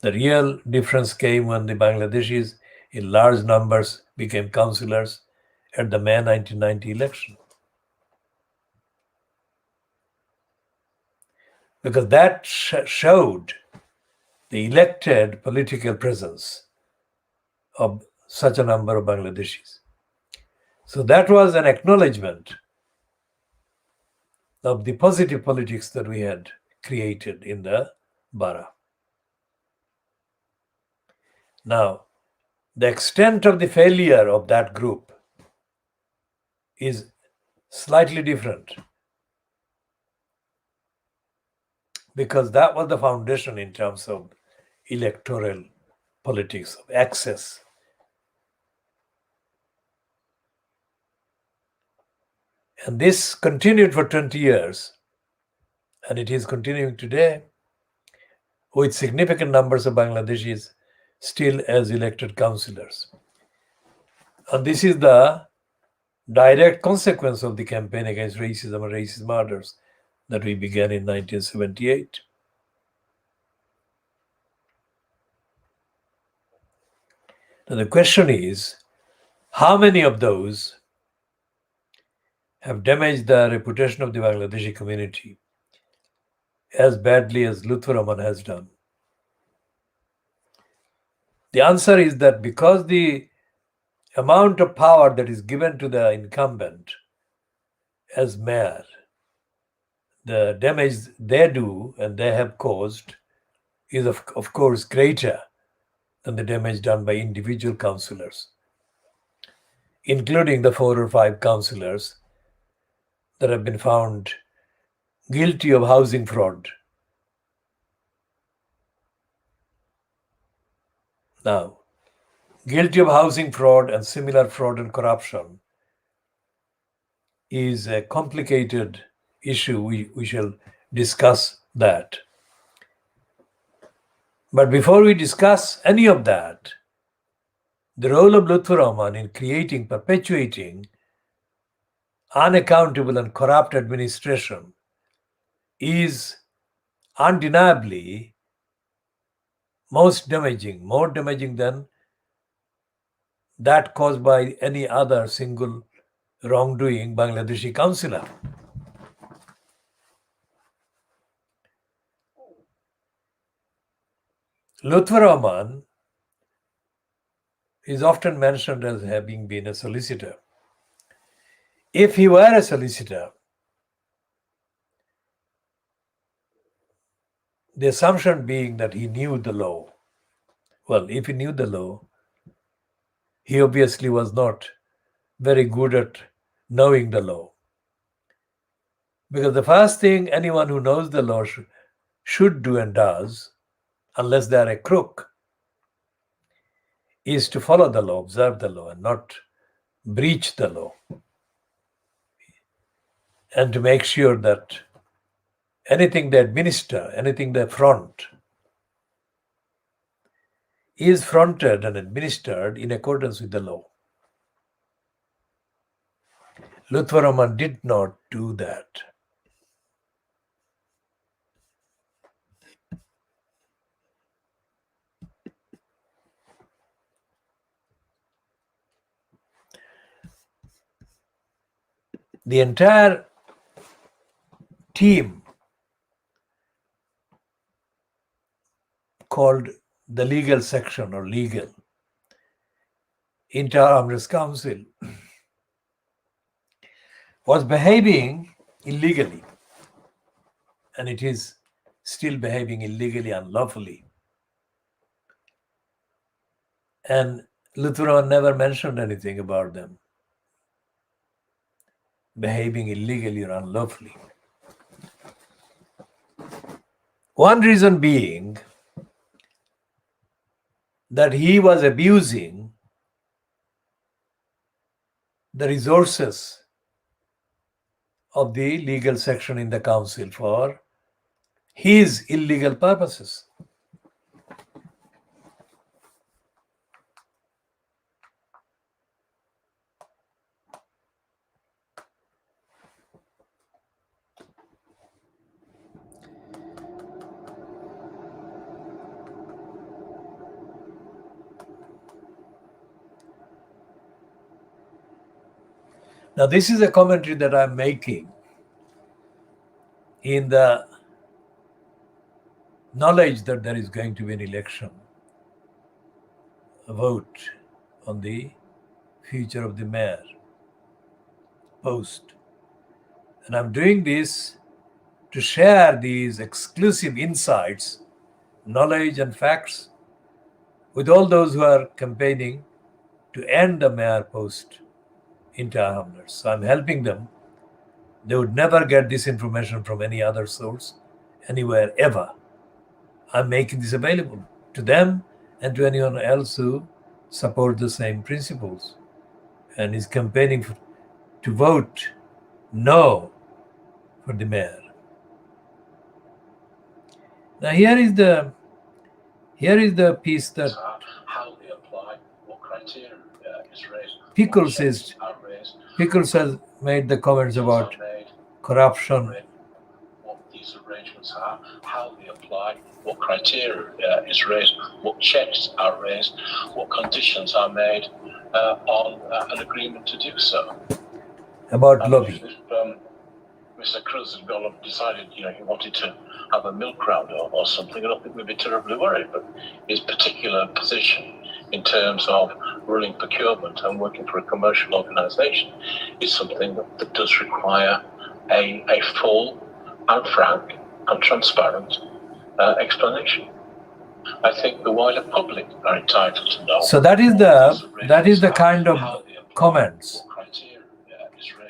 The real difference came when the Bangladeshis in large numbers became councillors at the May 1990 election. Because that showed the elected political presence of such a number of Bangladeshis. So that was an acknowledgement of the positive politics that we had created in the Bara. Now, the extent of the failure of that group is slightly different, because that was the foundation in terms of electoral politics, of access. And this continued for 20 years, and it is continuing today with significant numbers of Bangladeshis still as elected councillors. And this is the direct consequence of the campaign against racism and racist murders that we began in 1978. Now the question is, how many of those have damaged the reputation of the Bangladeshi community as badly as Lutfur Rahman has done? The answer is that because the amount of power that is given to the incumbent as mayor, the damage they do and they have caused is of course greater than the damage done by individual councillors, including the 4 or 5 councillors that have been found guilty of housing fraud. Now, guilty of housing fraud and similar fraud and corruption is a complicated issue. We shall discuss that. But before we discuss any of that, the role of Lutfur Rahman in creating, perpetuating unaccountable and corrupt administration is undeniably most damaging, more damaging than that caused by any other single wrongdoing Bangladeshi councillor. Lutfur Rahman is often mentioned as having been a solicitor. If he were a solicitor, the assumption being that he knew the law. Well, if he knew the law, he obviously was not very good at knowing the law. Because the first thing anyone who knows the law should do and does, unless they are a crook, is to follow the law, observe the law, and not breach the law. And to make sure that anything they administer, anything they front, is fronted and administered in accordance with the law. Lutfur Rahman did not do that. The entire team called the legal section or legal Inter-Armed Council was behaving illegally, and it is still behaving illegally, unlawfully. And Lutfur Rahman never mentioned anything about them behaving illegally or unlawfully. One reason being that he was abusing the resources of the legal section in the council for his illegal purposes. Now, this is a commentary that I'm making in the knowledge that there is going to be an election, a vote on the future of the mayor post. And I'm doing this to share these exclusive insights, knowledge, and facts with all those who are campaigning to end the mayor post in Tower Hamlets. So I'm helping them. They would never get this information from any other source, anywhere, ever. I'm making this available to them and to anyone else who support the same principles and is campaigning to vote no for the mayor. Now here is the piece that how they apply, what criteria is raised. Pickles has made the comments about corruption. What these arrangements are, how they apply, what criteria is raised, what checks are raised, what conditions are made on an agreement to do so. About lobby. If Mr. Cruz had decided, he wanted to have a milk round or something, I don't think we'd be terribly worried. But his particular position in terms of running procurement and working for a commercial organisation is something that does require a full and frank and transparent explanation. I think the wider public are entitled to know. So that is the kind of comments.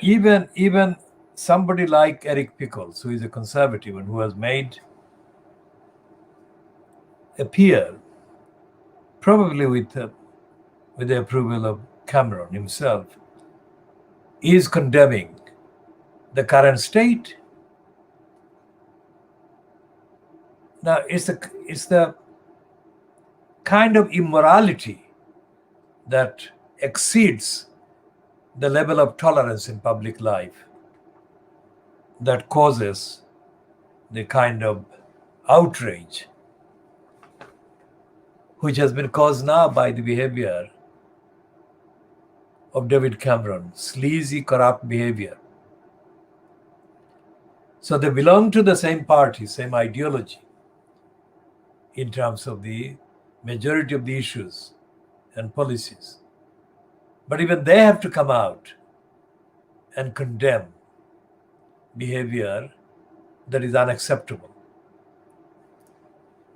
Even somebody like Eric Pickles, who is a conservative and who has made a peer, probably with the approval of Cameron himself, is condemning the current state. Now, it's the kind of immorality that exceeds the level of tolerance in public life that causes the kind of outrage which has been caused now by the behavior of David Cameron, sleazy, corrupt behavior. So they belong to the same party, same ideology in terms of the majority of the issues and policies. But even they have to come out and condemn behavior that is unacceptable.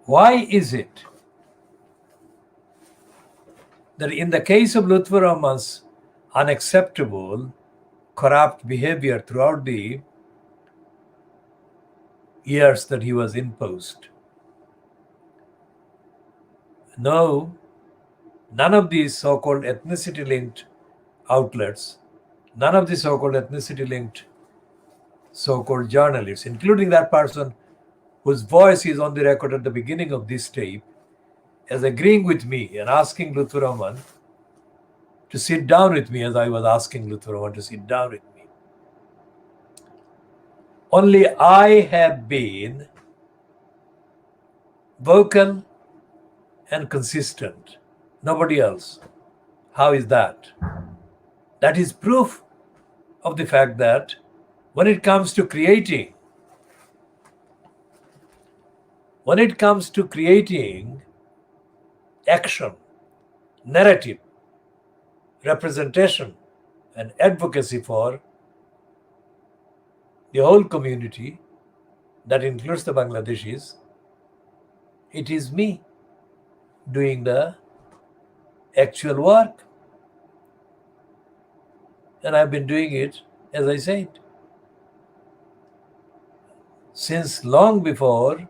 Why is it that in the case of Lutfur Rahman's unacceptable, corrupt behavior throughout the years that he was in post, no, none of these so-called ethnicity-linked outlets, none of the so-called ethnicity-linked so-called journalists, including that person whose voice is on the record at the beginning of this tape, as agreeing with me and asking Lutfur Rahman to sit down with me as I was asking Lutfur Rahman to sit down with me. Only I have been vocal and consistent. Nobody else. How is that? That is proof of the fact that when it comes to creating action, narrative, representation, and advocacy for the whole community, that includes the Bangladeshis, it is me doing the actual work. And I've been doing it, as I said, since long before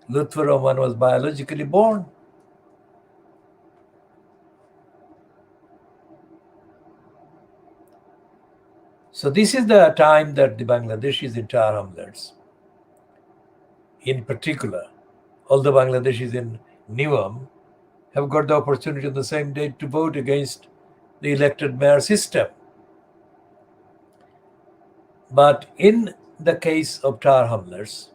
Lutfur Rahman was biologically born. So this is the time that the Bangladeshis in Tower Hamlets, in particular, all the Bangladeshis in Newham, have got the opportunity on the same day to vote against the elected mayor system. But in the case of Tower Hamlets,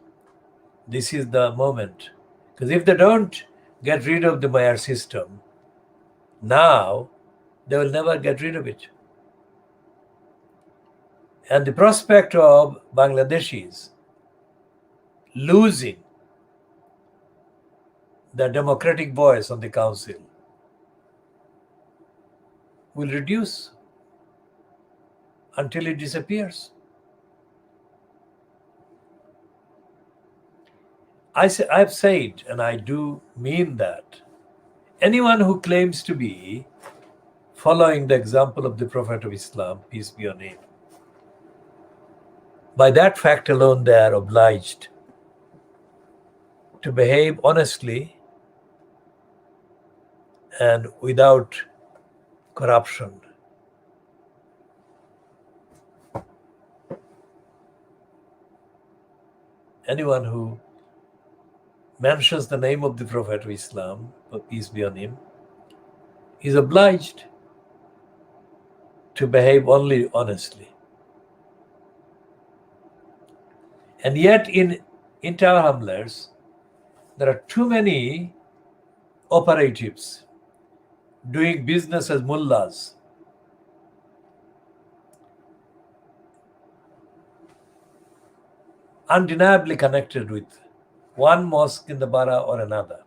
this is the moment. Because if they don't get rid of the mayor system, now they will never get rid of it. And the prospect of Bangladeshis losing the democratic voice on the council will reduce until it disappears. I've said, and I do mean that, anyone who claims to be following the example of the Prophet of Islam, peace be on him, by that fact alone they are obliged to behave honestly and without corruption. Anyone who mentions the name of the Prophet of Islam, peace be on him, is obliged to behave only honestly. And yet in Tower Hamlets, there are too many operatives doing business as mullahs, undeniably connected with one mosque in the borough or another,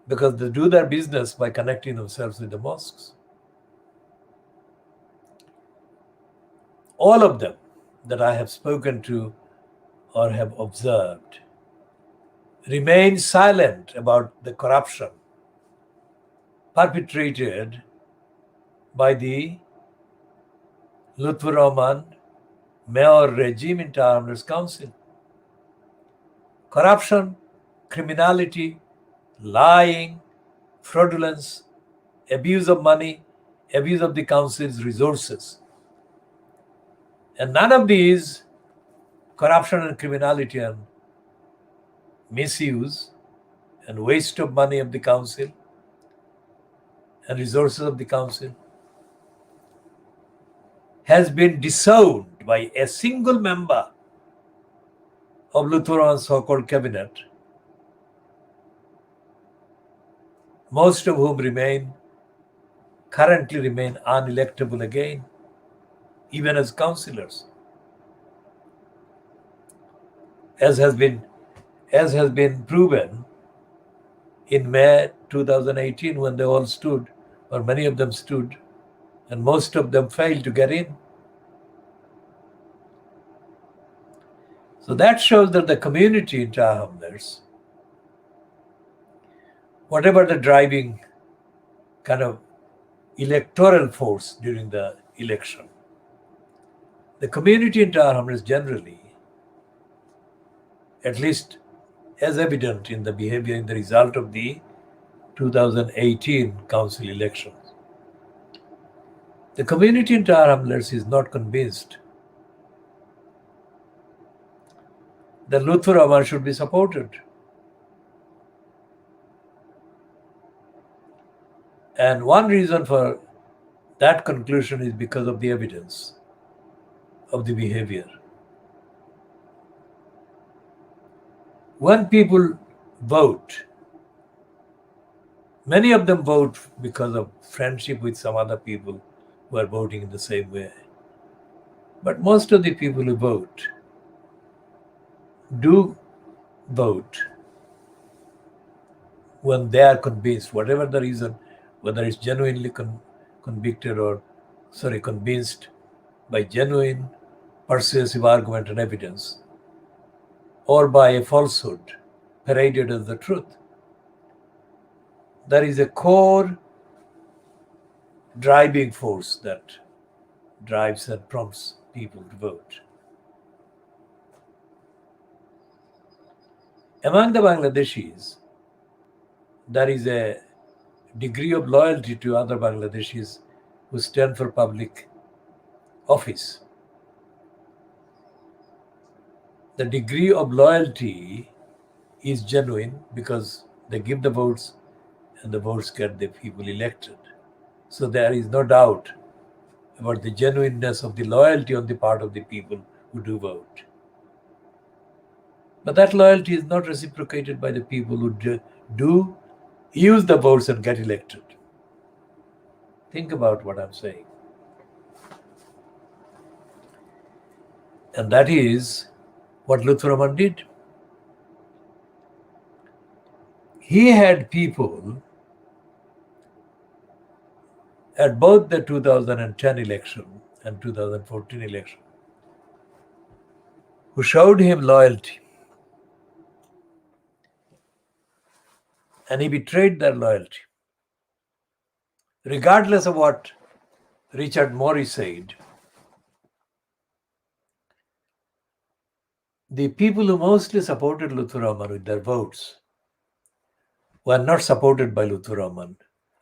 because they do their business by connecting themselves with the mosques. All of them that I have spoken to or have observed remain silent about the corruption perpetrated by the Lutfur Rahman mayor regime in Tower Hamlets Council. Corruption, criminality, lying, fraudulence, abuse of money, abuse of the council's resources. And none of these, corruption and criminality and misuse and waste of money of the council and resources of the council, has been disowned by a single member of Lutfur Rahman's so-called cabinet, most of whom currently remain unelectable again, even as councillors. As has been proven in May 2018, when they all stood, or many of them stood, and most of them failed to get in. So that shows that the community in Tower Hamlets, whatever the driving kind of electoral force during the election, the community in Tower Hamlets generally, at least as evident in the behavior in the result of the 2018 council elections, the community in Tower Hamlets is not convinced that Lutfur Rahman should be supported. And one reason for that conclusion is because of the evidence of the behavior. When people vote, many of them vote because of friendship with some other people who are voting in the same way. But most of the people who vote do vote when they are convinced, whatever the reason, whether it's genuinely convinced by genuine persuasive argument and evidence, or by a falsehood paraded as the truth. There is a core driving force that drives and prompts people to vote. Among the Bangladeshis, there is a degree of loyalty to other Bangladeshis who stand for public office. The degree of loyalty is genuine because they give the votes and the votes get the people elected. So there is no doubt about the genuineness of the loyalty on the part of the people who do vote. But that loyalty is not reciprocated by the people who do use the votes and get elected. Think about what I'm saying. And that is what Lutfur Rahman did. He had people at both the 2010 election and 2014 election, who showed him loyalty. And he betrayed their loyalty. Regardless of what Richard Morris said, the people who mostly supported Lutfur Rahman with their votes were not supported by Lutfur Rahman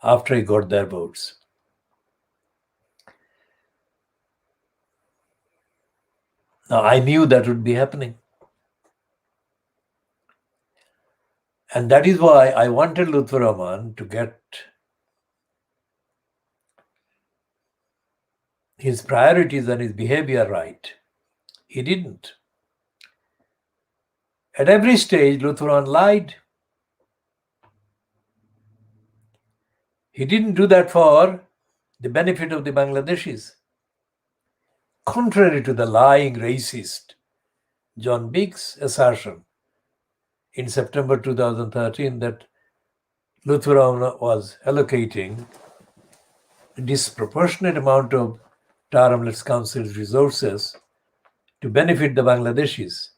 after he got their votes. Now, I knew that would be happening. And that is why I wanted Lutfur Rahman to get his priorities and his behavior right. He didn't. At every stage, Lutfur Rahman lied. He didn't do that for the benefit of the Bangladeshis. Contrary to the lying racist John Biggs' assertion in September 2013 that Lutfur Rahman was allocating a disproportionate amount of Tar Hamlets Council's resources to benefit the Bangladeshis.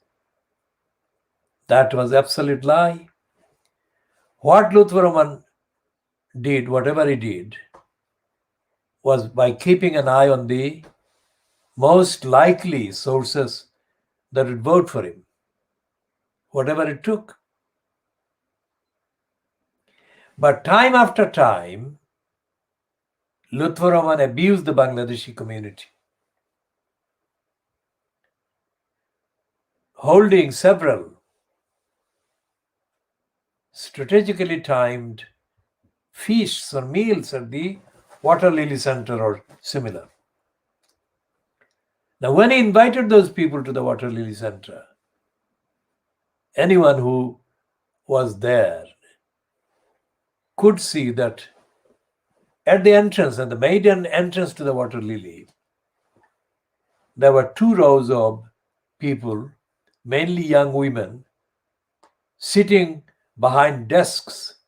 That was absolute lie. What Lutfur Rahman did, whatever he did, was by keeping an eye on the most likely sources that would vote for him, whatever it took. But time after time, Lutfur Rahman abused the Bangladeshi community, holding several strategically timed feasts or meals at the Water Lily Center or similar. Now, when he invited those people to the Water Lily Center, anyone who was there could see that at the entrance, and the maiden entrance to the Water Lily, there were 2 rows of people, mainly young women, sitting behind desks.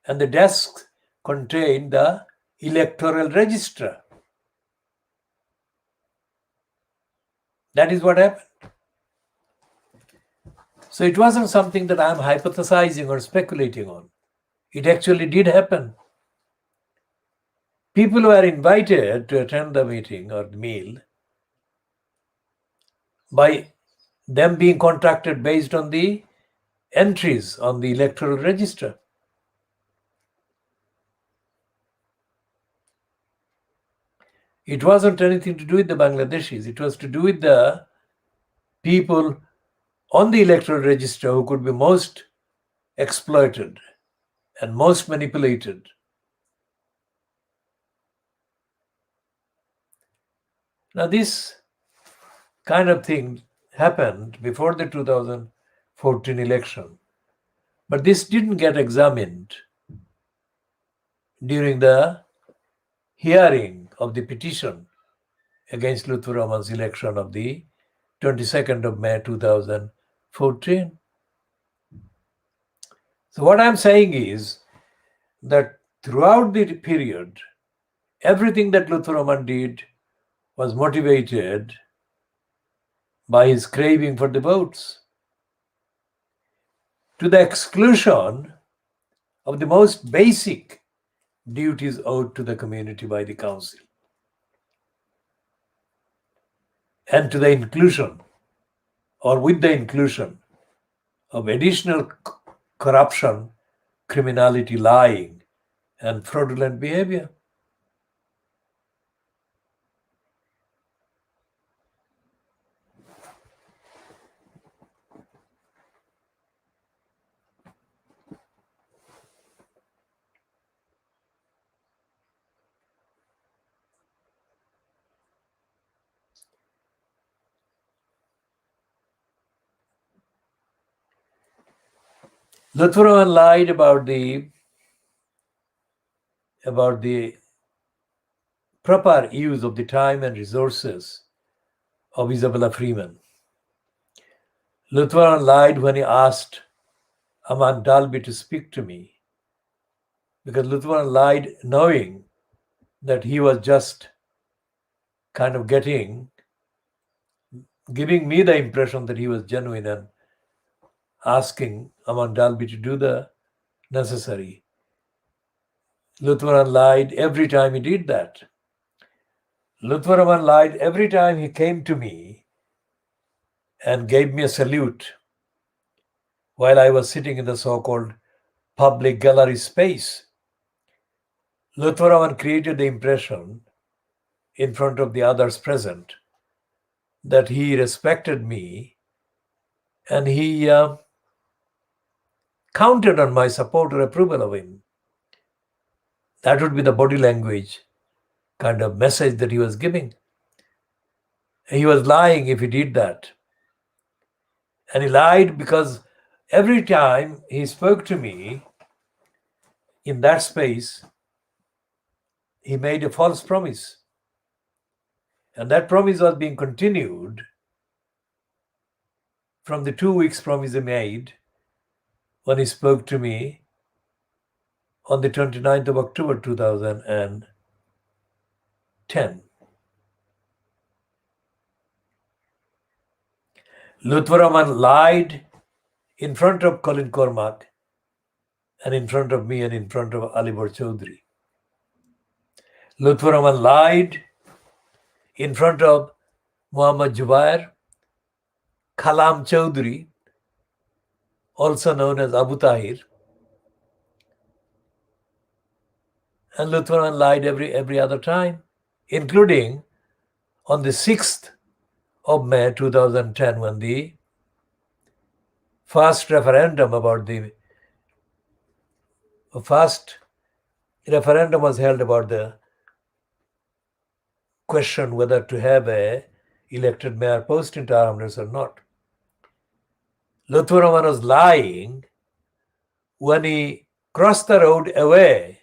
And the desks contained the electoral register. That is what happened. So it wasn't something that I'm hypothesizing or speculating on. It actually did happen. People were invited to attend the meeting or the meal by them being contacted based on the entries on the electoral register. It wasn't anything to do with the Bangladeshis. It was to do with the people on the electoral register who could be most exploited and most manipulated. Now, this kind of thing happened before the 2014 election, but this didn't get examined during the hearing of the petition against Lutfur Rahman's election of the 22nd of May 2014. So what I'm saying is that throughout the period, everything that Lutfur Rahman did was motivated by his craving for the votes, to the exclusion of the most basic duties owed to the community by the council, and to the inclusion, or with the inclusion, of additional corruption, criminality, lying, and fraudulent behavior. Lutfur Rahman lied about the proper use of the time and resources of Isabella Freeman. Lutfur Rahman lied when he asked Aman Dalby to speak to me because Luthman lied knowing that he was just kind of giving me the impression that he was genuine and asking Aman Dalby to do the necessary. Luthman lied every time he did that. Luthman lied every time he came to me and gave me a salute while I was sitting in the so-called public gallery space. Luthman created the impression in front of the others present that he respected me and he counted on my support or approval of him. That would be the body language kind of message that he was giving. He was lying if he did that. And he lied because every time he spoke to me in that space, he made a false promise. And that promise was being continued from the 2 weeks promise he made when he spoke to me on the 29th of October 2010. Lutfur Rahman lied in front of Colin Cormack and in front of me and in front of Alibor Chaudhry. Lutfur Rahman lied in front of Muhammad Jubair, Khalam Chaudhry, also known as Abu Tahir, and Lutfur Rahman lied every other time, including on the 6th of May 2010 when the first referendum was held about the question whether to have a elected mayor post in Tower Hamlets or not. Lutfur Rahman was lying when he crossed the road away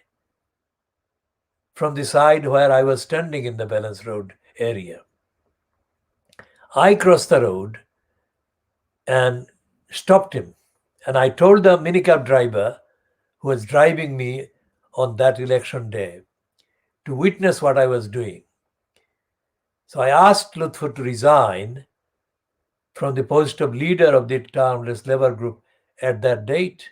from the side where I was standing in the Balance Road area. I crossed the road and stopped him. And I told the minicab driver who was driving me on that election day to witness what I was doing. So I asked Lutfur to resign from the post of leader of the Townless Labour Group at that date,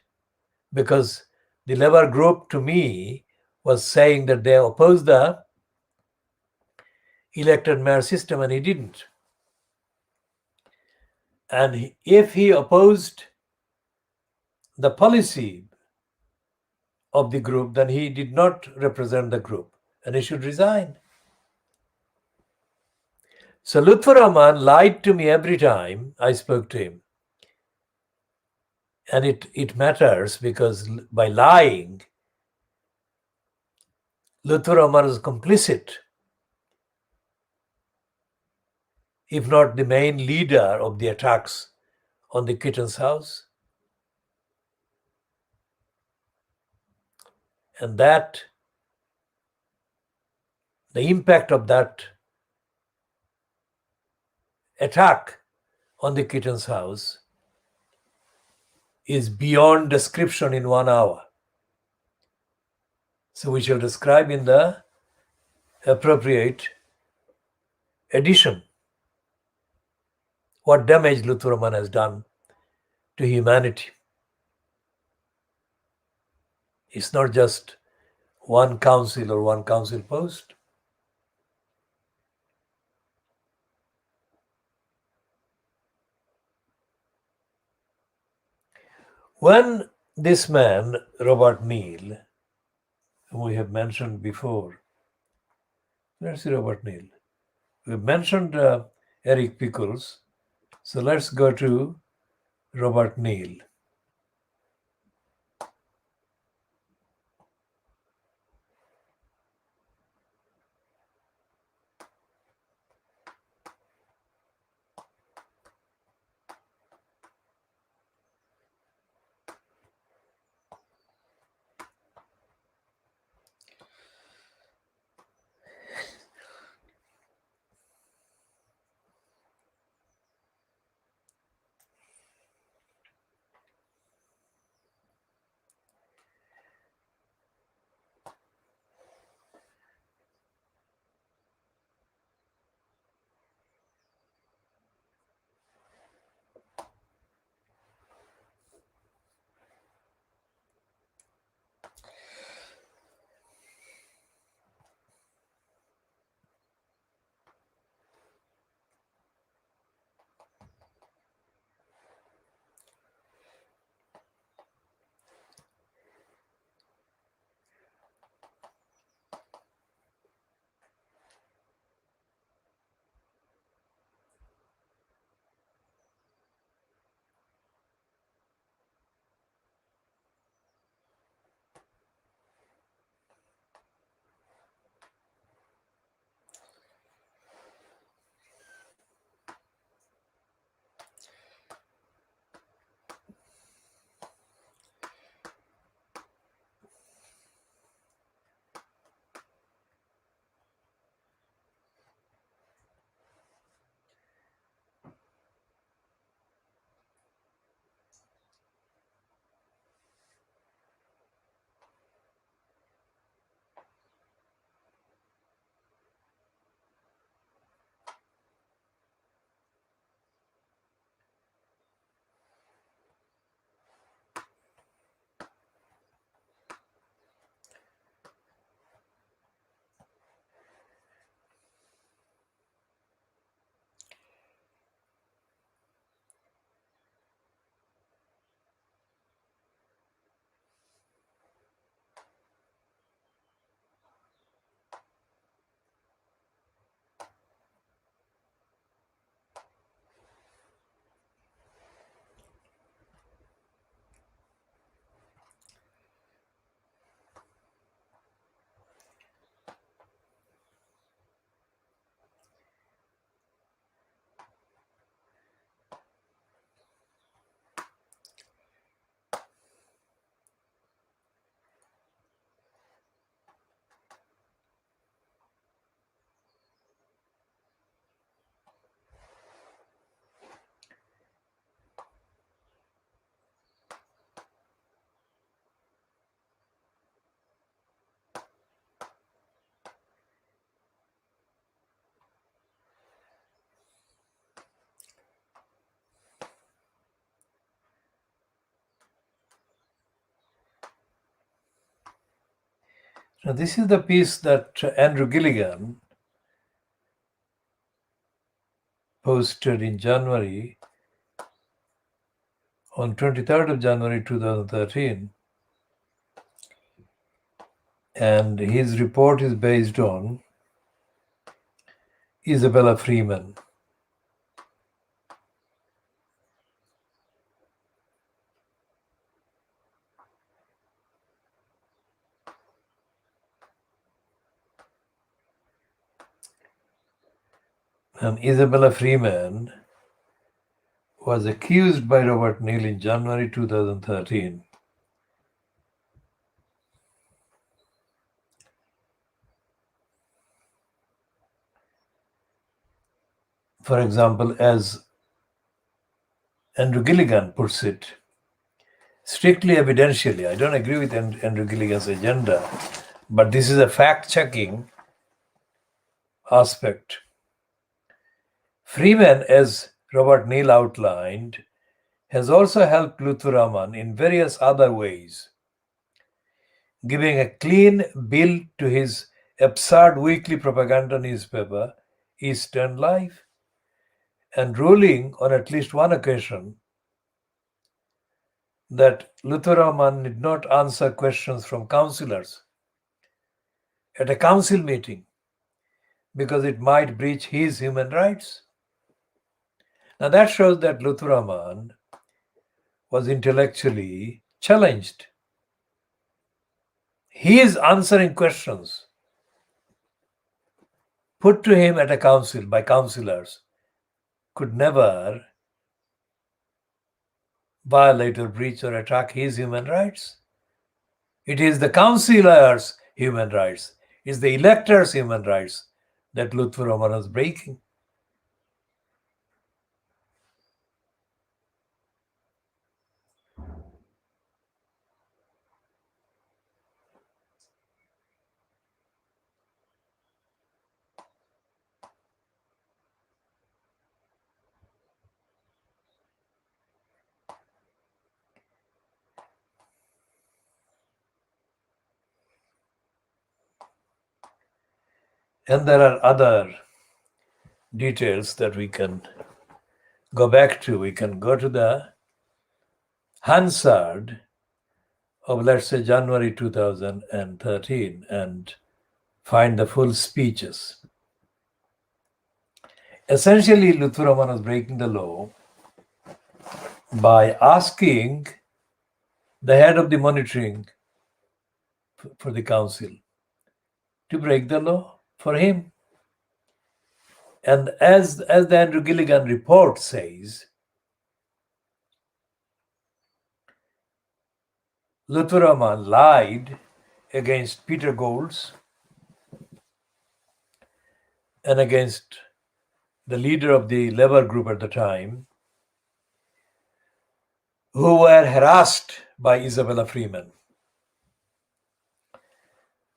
because the Labour Group to me was saying that they opposed the elected mayor system and he didn't. And if he opposed the policy of the group, then he did not represent the group and he should resign. So Lutfur Rahman lied to me every time I spoke to him. And it matters because by lying, Lutfur Rahman is complicit, if not the main leader of the attacks on the Kitten's house. And that, the impact of that attack on the Kitten's house is beyond description in 1 hour. So we shall describe in the appropriate edition what damage Lutfur Rahman has done to humanity. It's not just one council or one council post. When this man, Robert Neal, whom we have mentioned before, let's see Robert Neal. We've mentioned Eric Pickles, so let's go to Robert Neal. Now, this is the piece that Andrew Gilligan posted in January, on 23rd of January 2013. And his report is based on Isabella Freeman. And Isabella Freeman was accused by Robert Neal in January 2013 for example, as Andrew Gilligan puts it, strictly evidentially. I don't agree with Andrew Gilligan's agenda, but this is a fact-checking aspect. Freeman, as Robert Neal outlined, has also helped Lutfur Rahman in various other ways, giving a clean bill to his absurd weekly propaganda newspaper, Eastern Life, and ruling on at least one occasion that Lutfur Rahman did not answer questions from councillors at a council meeting because it might breach his human rights. Now that shows that Lutfur Rahman was intellectually challenged. He is answering questions put to him at a council by councillors could never violate or breach or attack his human rights. It is the councillors' human rights, it's the electors' human rights that Lutfur Rahman was breaking. And there are other details that we can go back to. We can go to the Hansard of, let's say, January 2013 and find the full speeches. Essentially, Lutfur Rahman was breaking the law by asking the head of the monitoring for the council to break the law for him. And as the Andrew Gilligan report says, Lutfur Rahman lied against Peter Golds and against the leader of the labor group at the time, who were harassed by Isabella Freeman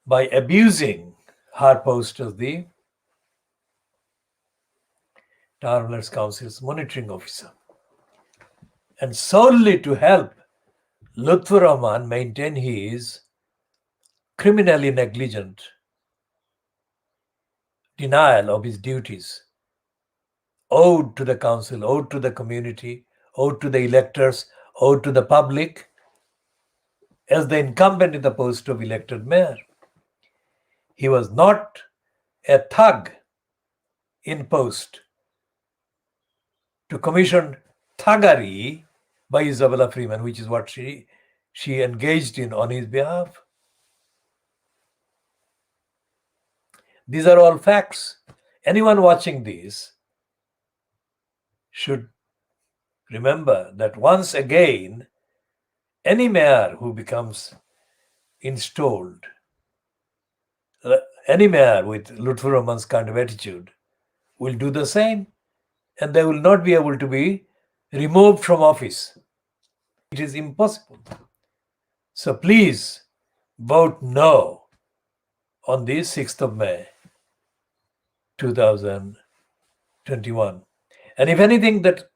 by abusing her post as the Town Hamlets Council's monitoring officer, and solely to help Lutfur Rahman maintain his criminally negligent denial of his duties owed to the council, owed to the community, owed to the electors, owed to the public, as the incumbent in the post of elected mayor. He was not a thug in post to commission thuggery by Isabella Freeman, which is what she engaged in on his behalf. These are all facts. Anyone watching this should remember that once again, any mayor who becomes installed, any mayor with Lutfur Rahman's kind of attitude will do the same, and they will not be able to be removed from office. It is impossible. So please vote no on the 6th of May 2021. And if anything that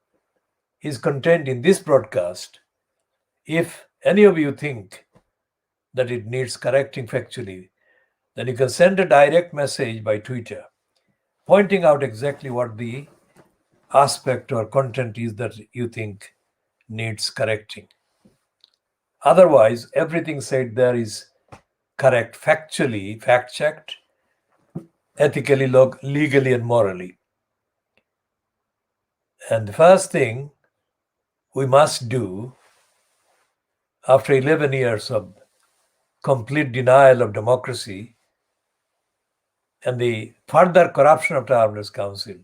is contained in this broadcast, if any of you think that it needs correcting factually, then you can send a direct message by Twitter, pointing out exactly what the aspect or content is that you think needs correcting. Otherwise, everything said there is correct, factually, fact-checked, ethically, legally, and morally. And the first thing we must do after 11 years of complete denial of democracy and the further corruption of the Armed Council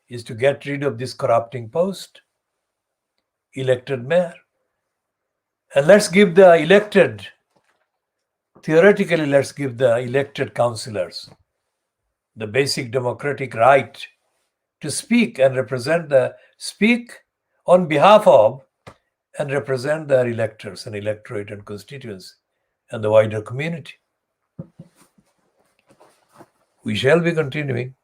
is to get rid of this corrupting post, elected mayor. And let's give the elected, theoretically, let's give the elected councillors the basic democratic right to speak and speak on behalf of and represent their electors and electorate and constituents and the wider community. We shall be continuing.